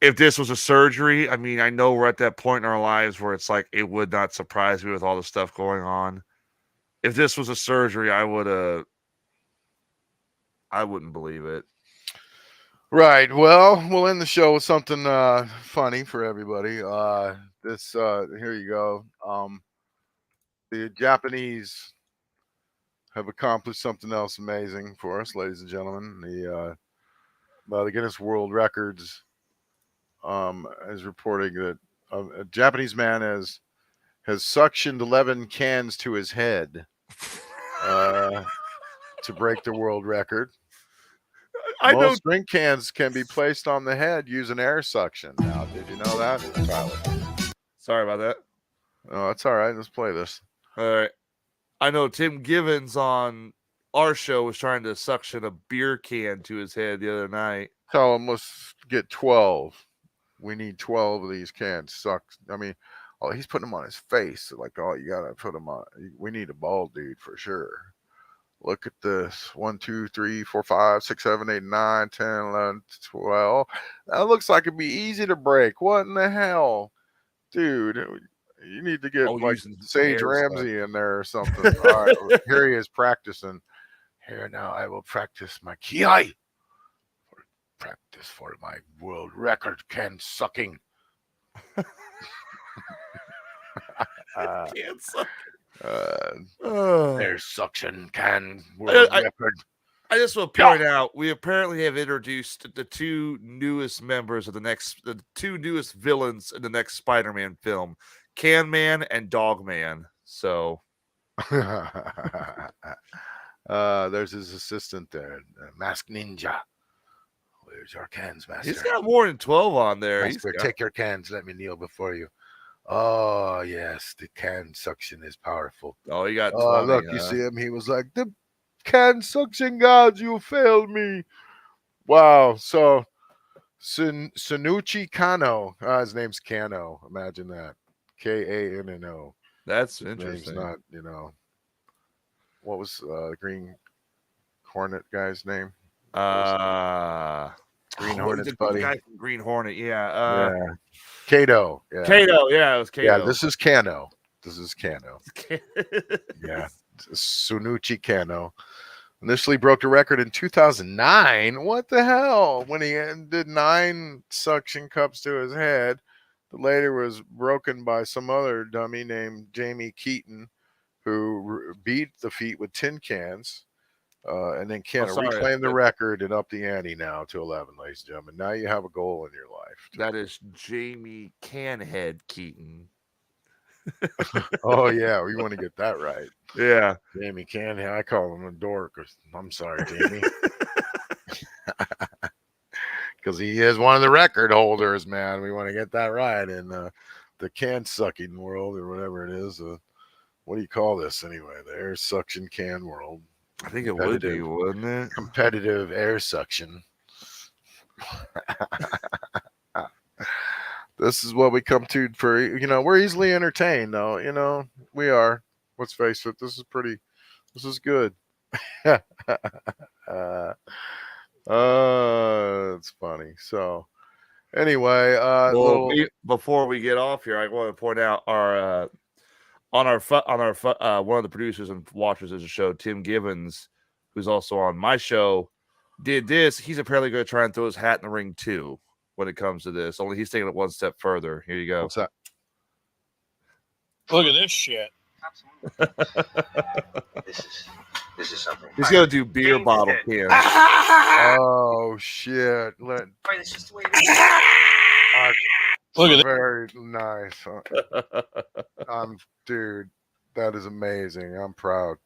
If this was a surgery, I mean, I know we're at that point in our lives where it's like it would not surprise me with all the stuff going on. If this was a surgery, I wouldn't believe it. Right. Well, we'll end the show with something funny for everybody. Here you go. The Japanese have accomplished something else amazing for us, ladies and gentlemen. The Guinness World Records is reporting that a Japanese man has suctioned 11 cans to his head to break the world record. Most drink cans can be placed on the head using air suction. Now, did you know that, Tyler? Sorry about that. Oh, that's all right. Let's play this. All right. I know Tim Givens on our show was trying to suction a beer can to his head the other night. Tell him let's get 12. We need 12 of these cans sucked. I mean, oh, he's putting them on his face. Like, oh, you gotta put them on. We need a bald dude for sure. Look at this. 1, 2, 3, 4, 5, 6, 7, 8, 9, 10, 11, 12. That looks like it'd be easy to break. What in the hell? Dude, you need to get like Sage Ramsey in there or something. All right, here he is practicing. Here now I will practice my kiai. Practice for my world record can sucking. Can suck. Their suction can world record. I just want to point out we apparently have introduced the two newest members of the two newest villains in the next Spider-Man film, Can Man and Dog Man. So there's his assistant there, Mask Ninja. Where's your cans, Master? He's got more than 12 on there. Master, take your cans. Let me kneel before you. Oh, yes. The can suction is powerful. Oh, he got 20. Oh, look, you see him? He was like, the can suction gods, you failed me. Wow. So, Sunuchi Kano. His name's Kano. Imagine that. Kanno. That's his interesting. Name's not, what was the Green Hornet guy's name? Green Hornet's buddy. The guy from Green Hornet, yeah. Kato. Yeah. Kato, yeah, it was Kato. Yeah, this is Kano. Yeah, Sunuchi Kano. Initially broke the record in 2009. What the hell? When he did 9 suction cups to his head. The later was broken by some other dummy named Jamie Keaton, who beat the feat with 10 cans. And then reclaim the record and up the ante now to 11, ladies and gentlemen. Now you have a goal in your life. That is Jamie Canhead Keaton. Oh, yeah. We want to get that right. Yeah. Jamie Canhead. I call him a dork. I'm sorry, Jamie. because he is one of the record holders, man. We want to get that right in the can sucking world or whatever it is. What do you call this anyway? The air suction can world. I think it would be, wouldn't it? Competitive air suction. This is what we come to for, we're easily entertained though, we are. Let's face it, this is good. It's funny. So anyway, before we get off here, I want to point out our one of the producers and watchers of the show, Tim Givens, who's also on my show, did this. He's apparently going to try and throw his hat in the ring too when it comes to this. Only he's taking it one step further. Here you go. What's that? Look at this shit. This is something. He's going to do beer bottle cans. Oh shit! It's just the way it is. Look at Very nice. Dude, that is amazing. I'm proud.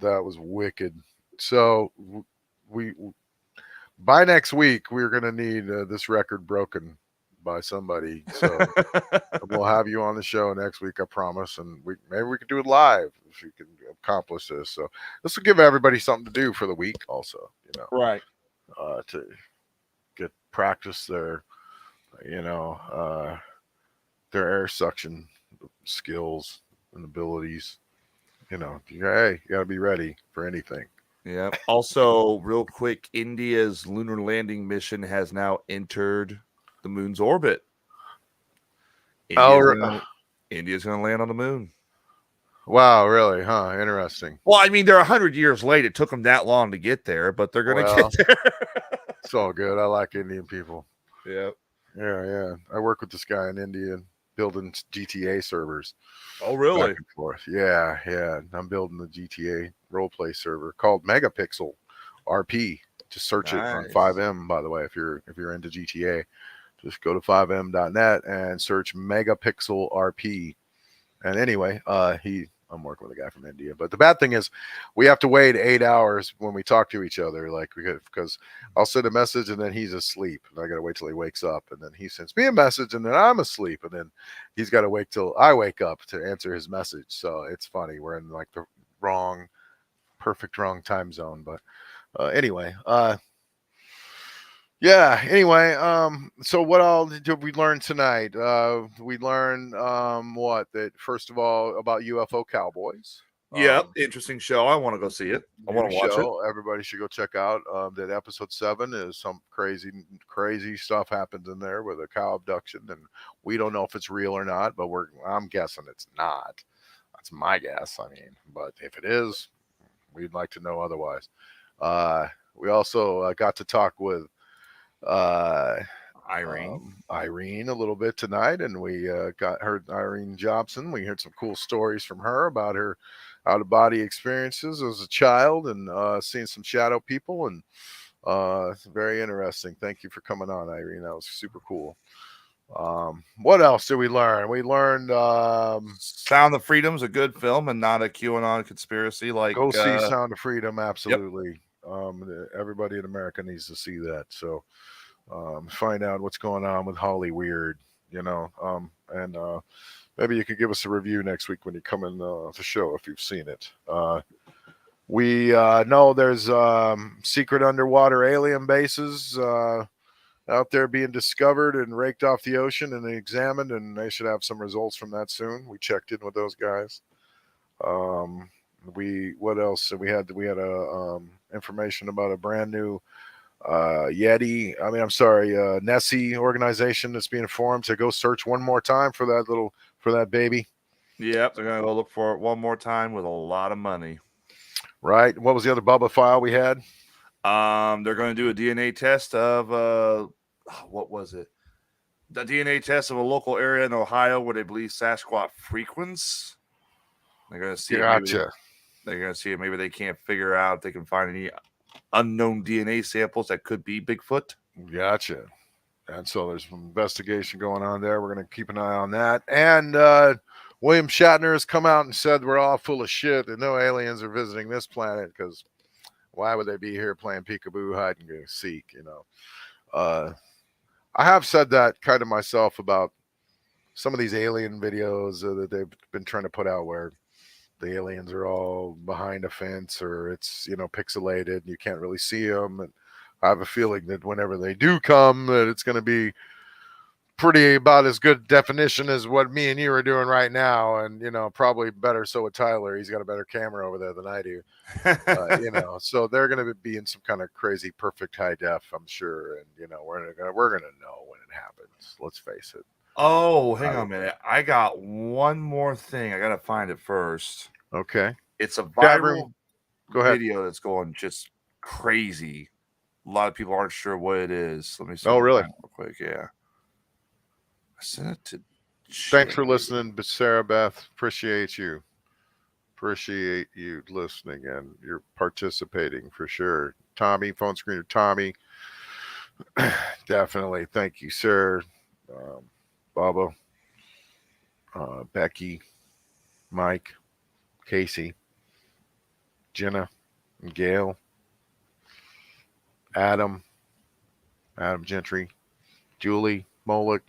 That was wicked. So we by next week we're gonna need this record broken by somebody. So we'll have you on the show next week, I promise. And maybe we can do it live if you can accomplish this. So this will give everybody something to do for the week, also. Right. To get practice their air suction skills and abilities. You got to be ready for anything. Yeah. Also, real quick, India's lunar landing mission has now entered the moon's orbit. India's going to land on the moon. Wow, really? Huh? Interesting. Well, I mean, they're 100 years late. It took them that long to get there, but they're going to get there. It's all good. I like Indian people. Yeah. Yeah. I work with this guy in India building GTA servers. Oh, really? Back and forth. Yeah. I'm building the GTA roleplay server called Megapixel RP. Just search it on 5M, by the way, if you're into GTA. Just go to 5m.net and search Megapixel RP. And anyway, I'm working with a guy from India. But the bad thing is we have to wait 8 hours when we talk to each other, because I'll send a message and then he's asleep. And I got to wait till he wakes up. And then he sends me a message and then I'm asleep. And then he's got to wait till I wake up to answer his message. So it's funny. We're in like the perfect wrong time zone. But anyway, so what all did we learn tonight? We learned that first of all about UFO cowboys. Yep, interesting show. I want to go see it. I want to watch it. Everybody should go check out that episode 7 is some crazy stuff happens in there with a cow abduction, and we don't know if it's real or not, but I'm guessing it's not. That's my guess. I mean, but if it is, we'd like to know otherwise. We also got to talk with Irene a little bit tonight, and we heard Irene Jobson. We heard some cool stories from her about her out-of-body experiences as a child and seeing some shadow people, and it's very interesting. Thank you for coming on, Irene. That was super cool. What else did we learn? We learned Sound of Freedom's a good film and not a QAnon conspiracy. Go see Sound of Freedom. Absolutely. Yep. Everybody in America needs to see that. So find out what's going on with Holly Weird, and maybe you could give us a review next week when you come in the show if you've seen it. We know there's secret underwater alien bases out there being discovered and raked off the ocean and examined, and they should have some results from that soon. We checked in with those guys. What else? We had information about a brand new Nessie organization that's being formed to go search one more time for that baby. Yep, they're gonna go look for it one more time with a lot of money. Right. What was the other Bubba file we had? They're going to do a DNA test of what was it? The DNA test of a local area in Ohio where they believe Sasquatch frequents. They're going to see. Gotcha. They're going to see if maybe they can't figure out if they can find any unknown DNA samples that could be Bigfoot. Gotcha. And so there's some investigation going on there. We're going to keep an eye on that. And William Shatner has come out and said we're all full of shit and no aliens are visiting this planet, because why would they be here playing peekaboo, hide and go seek, I have said that kind of myself about some of these alien videos that they've been trying to put out where the aliens are all behind a fence or it's, pixelated and you can't really see them. And I have a feeling that whenever they do come, that it's going to be pretty about as good definition as what me and you are doing right now. And, probably better so with Tyler. He's got a better camera over there than I do. So they're going to be in some kind of crazy perfect high def, I'm sure. And, we're going to know when it happens. Let's face it. Oh, hang on a minute. I got one more thing. I got to find it first. Okay. It's a Chat viral room. Go ahead. video that's going just crazy. A lot of people aren't sure what it is. Let me see. Oh, really? Real quick. Yeah. I sent it to Thanks for Jay. listening, Sarah Beth. Appreciate you. Appreciate you listening and you're participating for sure. Tommy, phone screener Tommy. Definitely. Thank you, sir. Baba, Becky, Mike, Casey, Jenna, and Gail, Adam Gentry, Julie, Molick.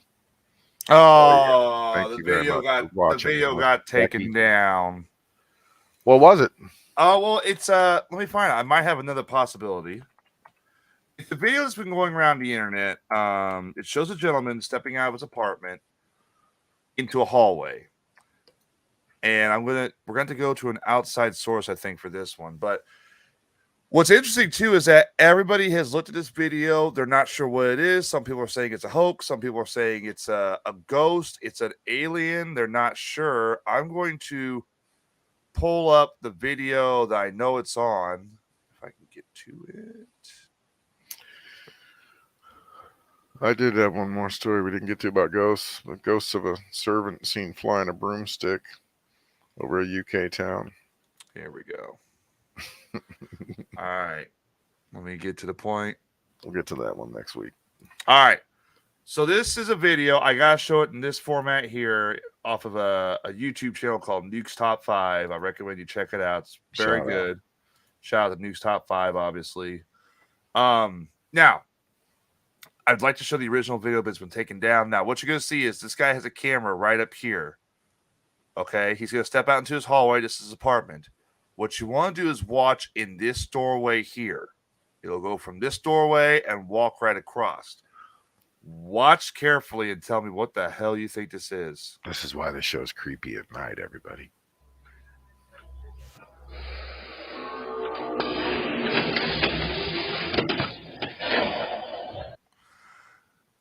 Oh, Thank the you very video much got for watching. the video got taken Becky. down. What was it? Oh well, it's let me find out. I might have another possibility. The video that's been going around the internet, it shows a gentleman stepping out of his apartment into a hallway. And we're going to go to an outside source, I think, for this one. But what's interesting too is that everybody has looked at this video. They're not sure what it is. Some people are saying it's a hoax. Some people are saying it's a ghost. It's an alien. They're not sure. I'm going to pull up the video that I know it's on. If I can get to it. I did have one more story we didn't get to about ghosts. The ghosts of a servant seen flying a broomstick over a UK town. Here we go. All right. Let me get to the point. We'll get to that one next week. All right. So this is a video. I got to show it in this format here off of a YouTube channel called Nuke's Top 5. I recommend you check it out. It's very good. Shout out to Nuke's Top 5, obviously. Now, I'd like to show the original video, but it's been taken down. Now, what you're going to see is this guy has a camera right up here. Okay? He's going to step out into his hallway. This is his apartment. What you want to do is watch in this doorway here. It'll go from this doorway and walk right across. Watch carefully and tell me what the hell you think this is. This is why this show's creepy at night, everybody.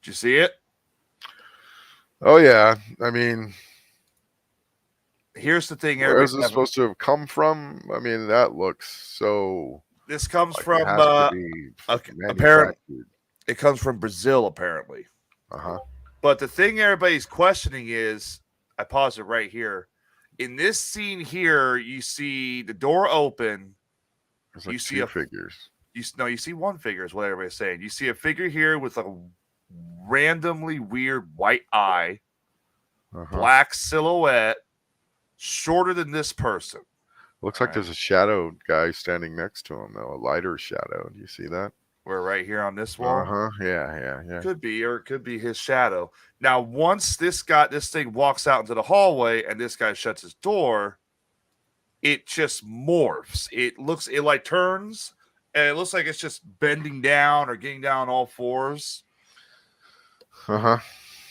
Did you see it? Oh, yeah. I mean, here's the thing. Where is this supposed to have come from? I mean, that looks so... This comes like from... it has to be apparently, it comes from Brazil, apparently. Uh-huh. But the thing everybody's questioning is... I pause it right here. In this scene here, you see the door open. There's like you see two figures. You see one figure is what everybody's saying. You see a figure here with a randomly weird white eye, black silhouette, shorter than this person. Looks like there's a shadow guy standing next to him, though. A lighter shadow. Do you see that? We're right here on this wall. Yeah. Could be, or it could be his shadow. Now, once this thing walks out into the hallway and this guy shuts his door, it just morphs. It like turns, and it looks like it's just bending down or getting down on all fours.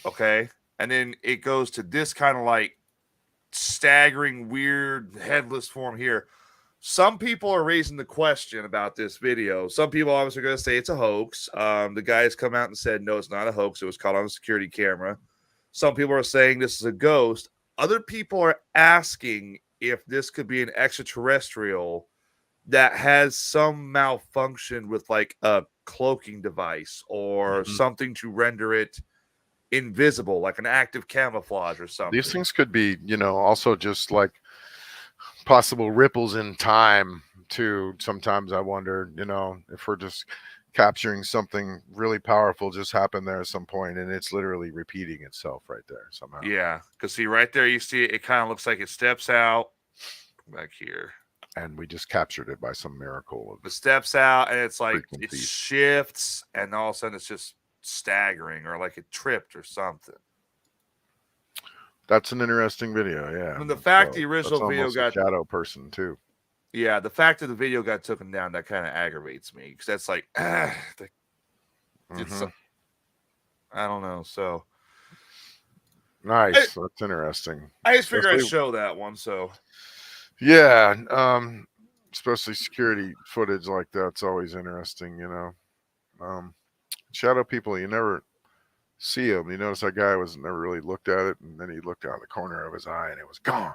Okay. And then it goes to this kind of like staggering, weird, headless form here. Some people are raising the question about this video. Some people obviously are going to say it's a hoax. The guy has come out and said, no, it's not a hoax. It was caught on a security camera. Some people are saying this is a ghost. Other people are asking if this could be an extraterrestrial that has some malfunction with like a cloaking device or something to render it invisible, like an active camouflage or something. These things could be, also just like possible ripples in time too. Sometimes I wonder, if we're just capturing something really powerful just happened there at some point and it's literally repeating itself right there somehow. Yeah, because see right there, you see it kind of looks like it steps out back here. and we just captured it by some miracle The of steps out, and it's like it frequencies. shifts, and all of a sudden it's just staggering, or like it tripped or something. That's an interesting video, yeah. I mean, the fact the That's original video almost a got shadow person too. yeah, the fact that the video got taken down, that kind of aggravates me because that's like it's Mhm. I don't know. So Nice. That's interesting. I just figured I'd Especially- show that one. So Yeah, especially security footage like that's always interesting, you know. Shadow people, you never see them. You notice that guy was never really looked at it, and then he looked out of the corner of his eye, and it was gone.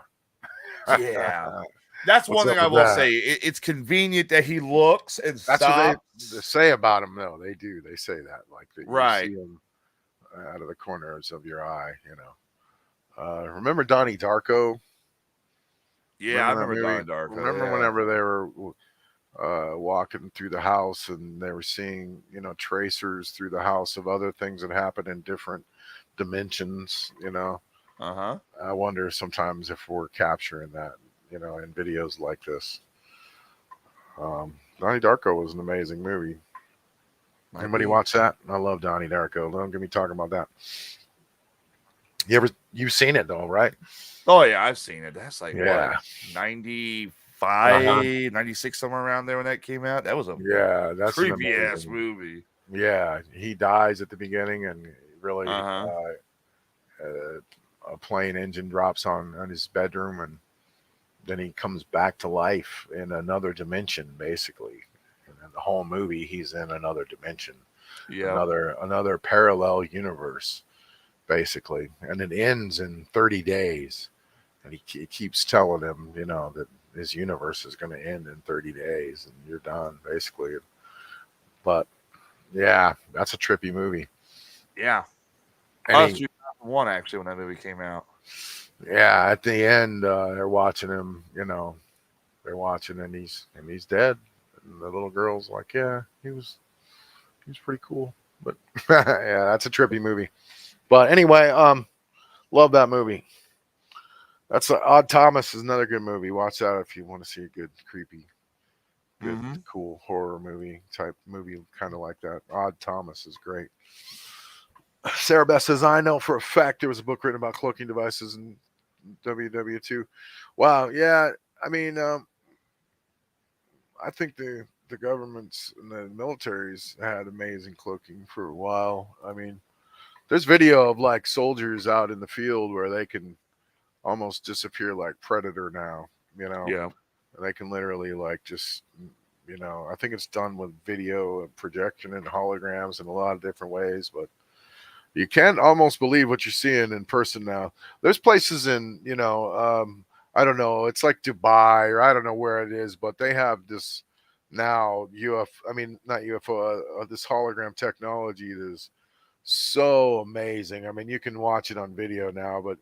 yeah, that's What's one thing up I with will that? say. It's convenient that he looks and That's what they stops. say about him, though. They do. They say that, like that Right. you see him out of the corners of your eye. You know. Remember Donnie Darko? Yeah, I remember that movie? Donnie Darko. Remember yeah. whenever they were walking through the house and they were seeing, tracers through the house of other things that happened in different dimensions. Uh-huh. I wonder sometimes if we're capturing that, in videos like this. Donnie Darko was an amazing movie. Anybody watch that? I love Donnie Darko. Don't get me talking about that. You've seen it though, right? Oh yeah, I've seen it. That's like Yeah. what 95, 96, somewhere around there when that came out. That was a That's an creepy ass amazing- movie. Yeah, he dies at the beginning, and really, Uh-huh. a plane engine drops on his bedroom, and then he comes back to life in another dimension, basically. And in the whole movie, he's in another dimension, Yeah. another parallel universe, basically. And it ends in 30 days, and he keeps telling him, that his universe is going to end in 30 days, and you're done, basically. But yeah, that's a trippy movie. Yeah. And I was 2001 actually when that movie came out. yeah, at the end, they're watching him. They're watching, and he's dead. And the little girl's like, "Yeah, he was pretty cool." But yeah, that's a trippy movie. But anyway, love that movie. That's Odd Thomas is another good movie. Watch that if you want to see a good, creepy, good, cool horror movie type movie, kind of like that. Odd Thomas is great. Sarah Beth says, I know for a fact there was a book written about cloaking devices in WW2. Wow. Yeah. I mean, I think the governments and the militaries had amazing cloaking for a while. I mean, there's video of like soldiers out in the field where they can almost disappear like Predator now, Yeah. They can literally like just, I think it's done with video and projection and holograms in a lot of different ways, but you can't almost believe what you're seeing in person now. There's places in, I don't know, it's like Dubai or I don't know where it is, but they have this now not UFO, this hologram technology that is so amazing. I mean, you can watch it on video now, but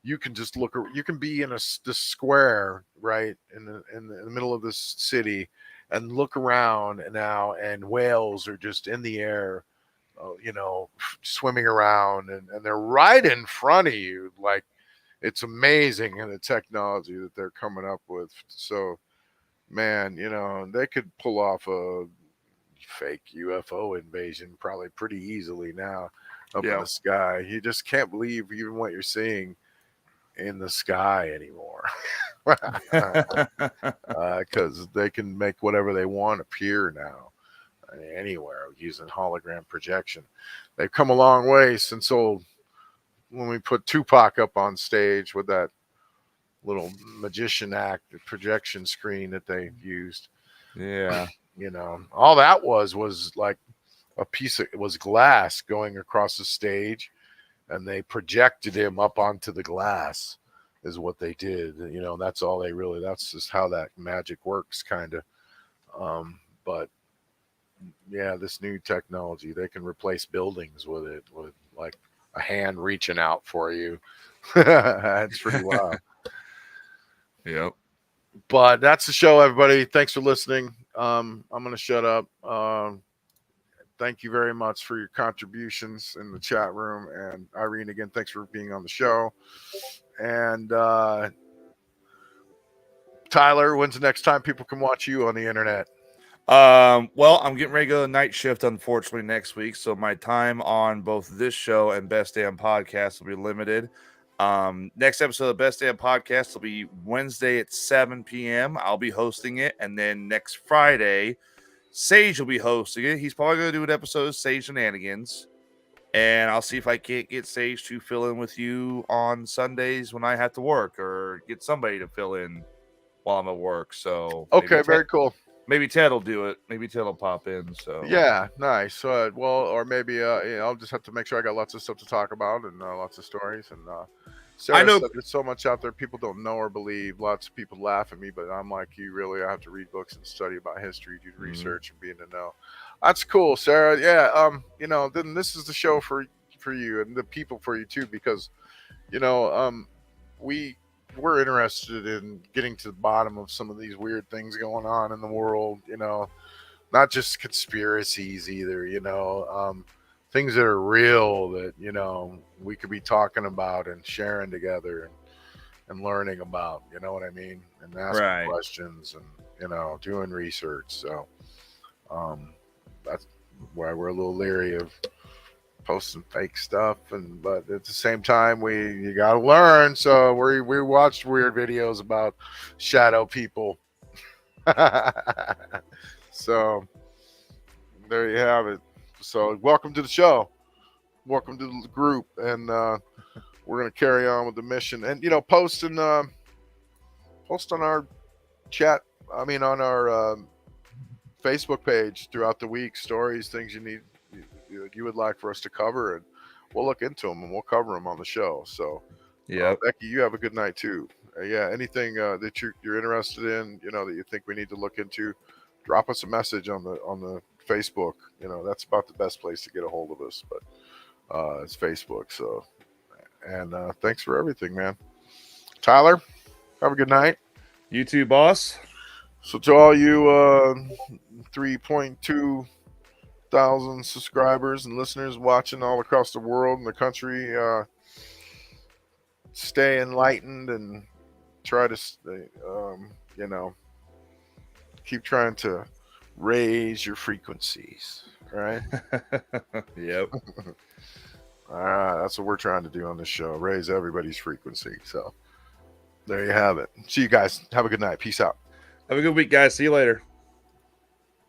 you can just you can be in this square, right, in the middle of this city and look around now, and whales are just in the air, swimming around, and they're right in front of you. Like, it's amazing, and the technology that they're coming up with. So, man, they could pull off a fake UFO invasion probably pretty easily now up in the sky. You just can't believe even what you're seeing in the sky anymore. Because they can make whatever they want appear now anywhere using hologram projection. They've come a long way since when we put Tupac up on stage with that little magician act, the projection screen that they used. Yeah. All that was like it was glass going across the stage, and they projected him up onto the glass is what they did. That's all that's just how that magic works, kind of. But yeah, this new technology, they can replace buildings with it, with like a hand reaching out for you. It's pretty wild. Yep. But that's the show, everybody. Thanks for listening. I'm going to shut up. Thank you very much for your contributions in the chat room. And Irene, again, thanks for being on the show. And Tyler, when's the next time people can watch you on the internet? Well, I'm getting ready to go to night shift, unfortunately, next week. So my time on both this show and Best Damn Podcast will be limited. Next episode of Best Damn Podcast will be Wednesday at 7 p.m. I'll be hosting it. And then next Friday, Sage will be hosting it. He's probably going to do an episode of Sage Shenanigans. And I'll see if I can't get Sage to fill in with you on Sundays when I have to work, or get somebody to fill in while I'm at work. So Okay, very cool. maybe Ted will do it. Maybe Ted will pop in. So Yeah, nice. Well, or maybe I'll just have to make sure I got lots of stuff to talk about and lots of stories. And Sarah I know- said there's so much out there people don't know or believe. Lots of people laugh at me, but I'm like you. Really, I have to read books and study about history, do research, and be in the know. That's cool, Sarah. Yeah. Then this is the show for you and the people for you too, because we're interested in getting to the bottom of some of these weird things going on in the world, not just conspiracies either, things that are real that, we could be talking about and sharing together and learning about, you know what I mean? And asking questions and, doing research. So that's why we're a little leery of posting fake stuff, but at the same time you gotta learn, so we watched weird videos about shadow people. So there you have it. So welcome to the show, welcome to the group, and we're gonna carry on with the mission, and post on our chat, on our Facebook page throughout the week, stories, things you would like for us to cover, and we'll look into them and we'll cover them on the show. So yeah, Becky, you have a good night too. Anything that you're interested in, that you think we need to look into, drop us a message on the Facebook. That's about the best place to get a hold of us, but it's Facebook. So, and thanks for everything, man. Tyler, have a good night. You too, boss. So to all you 3.2 thousand subscribers and listeners watching all across the world and the country, stay enlightened and try to keep trying to raise your frequencies, right? Yep. That's what we're trying to do on this show, raise everybody's frequency. So there you have it. See you guys. Have a good night. Peace out. Have a good week, guys. See you later.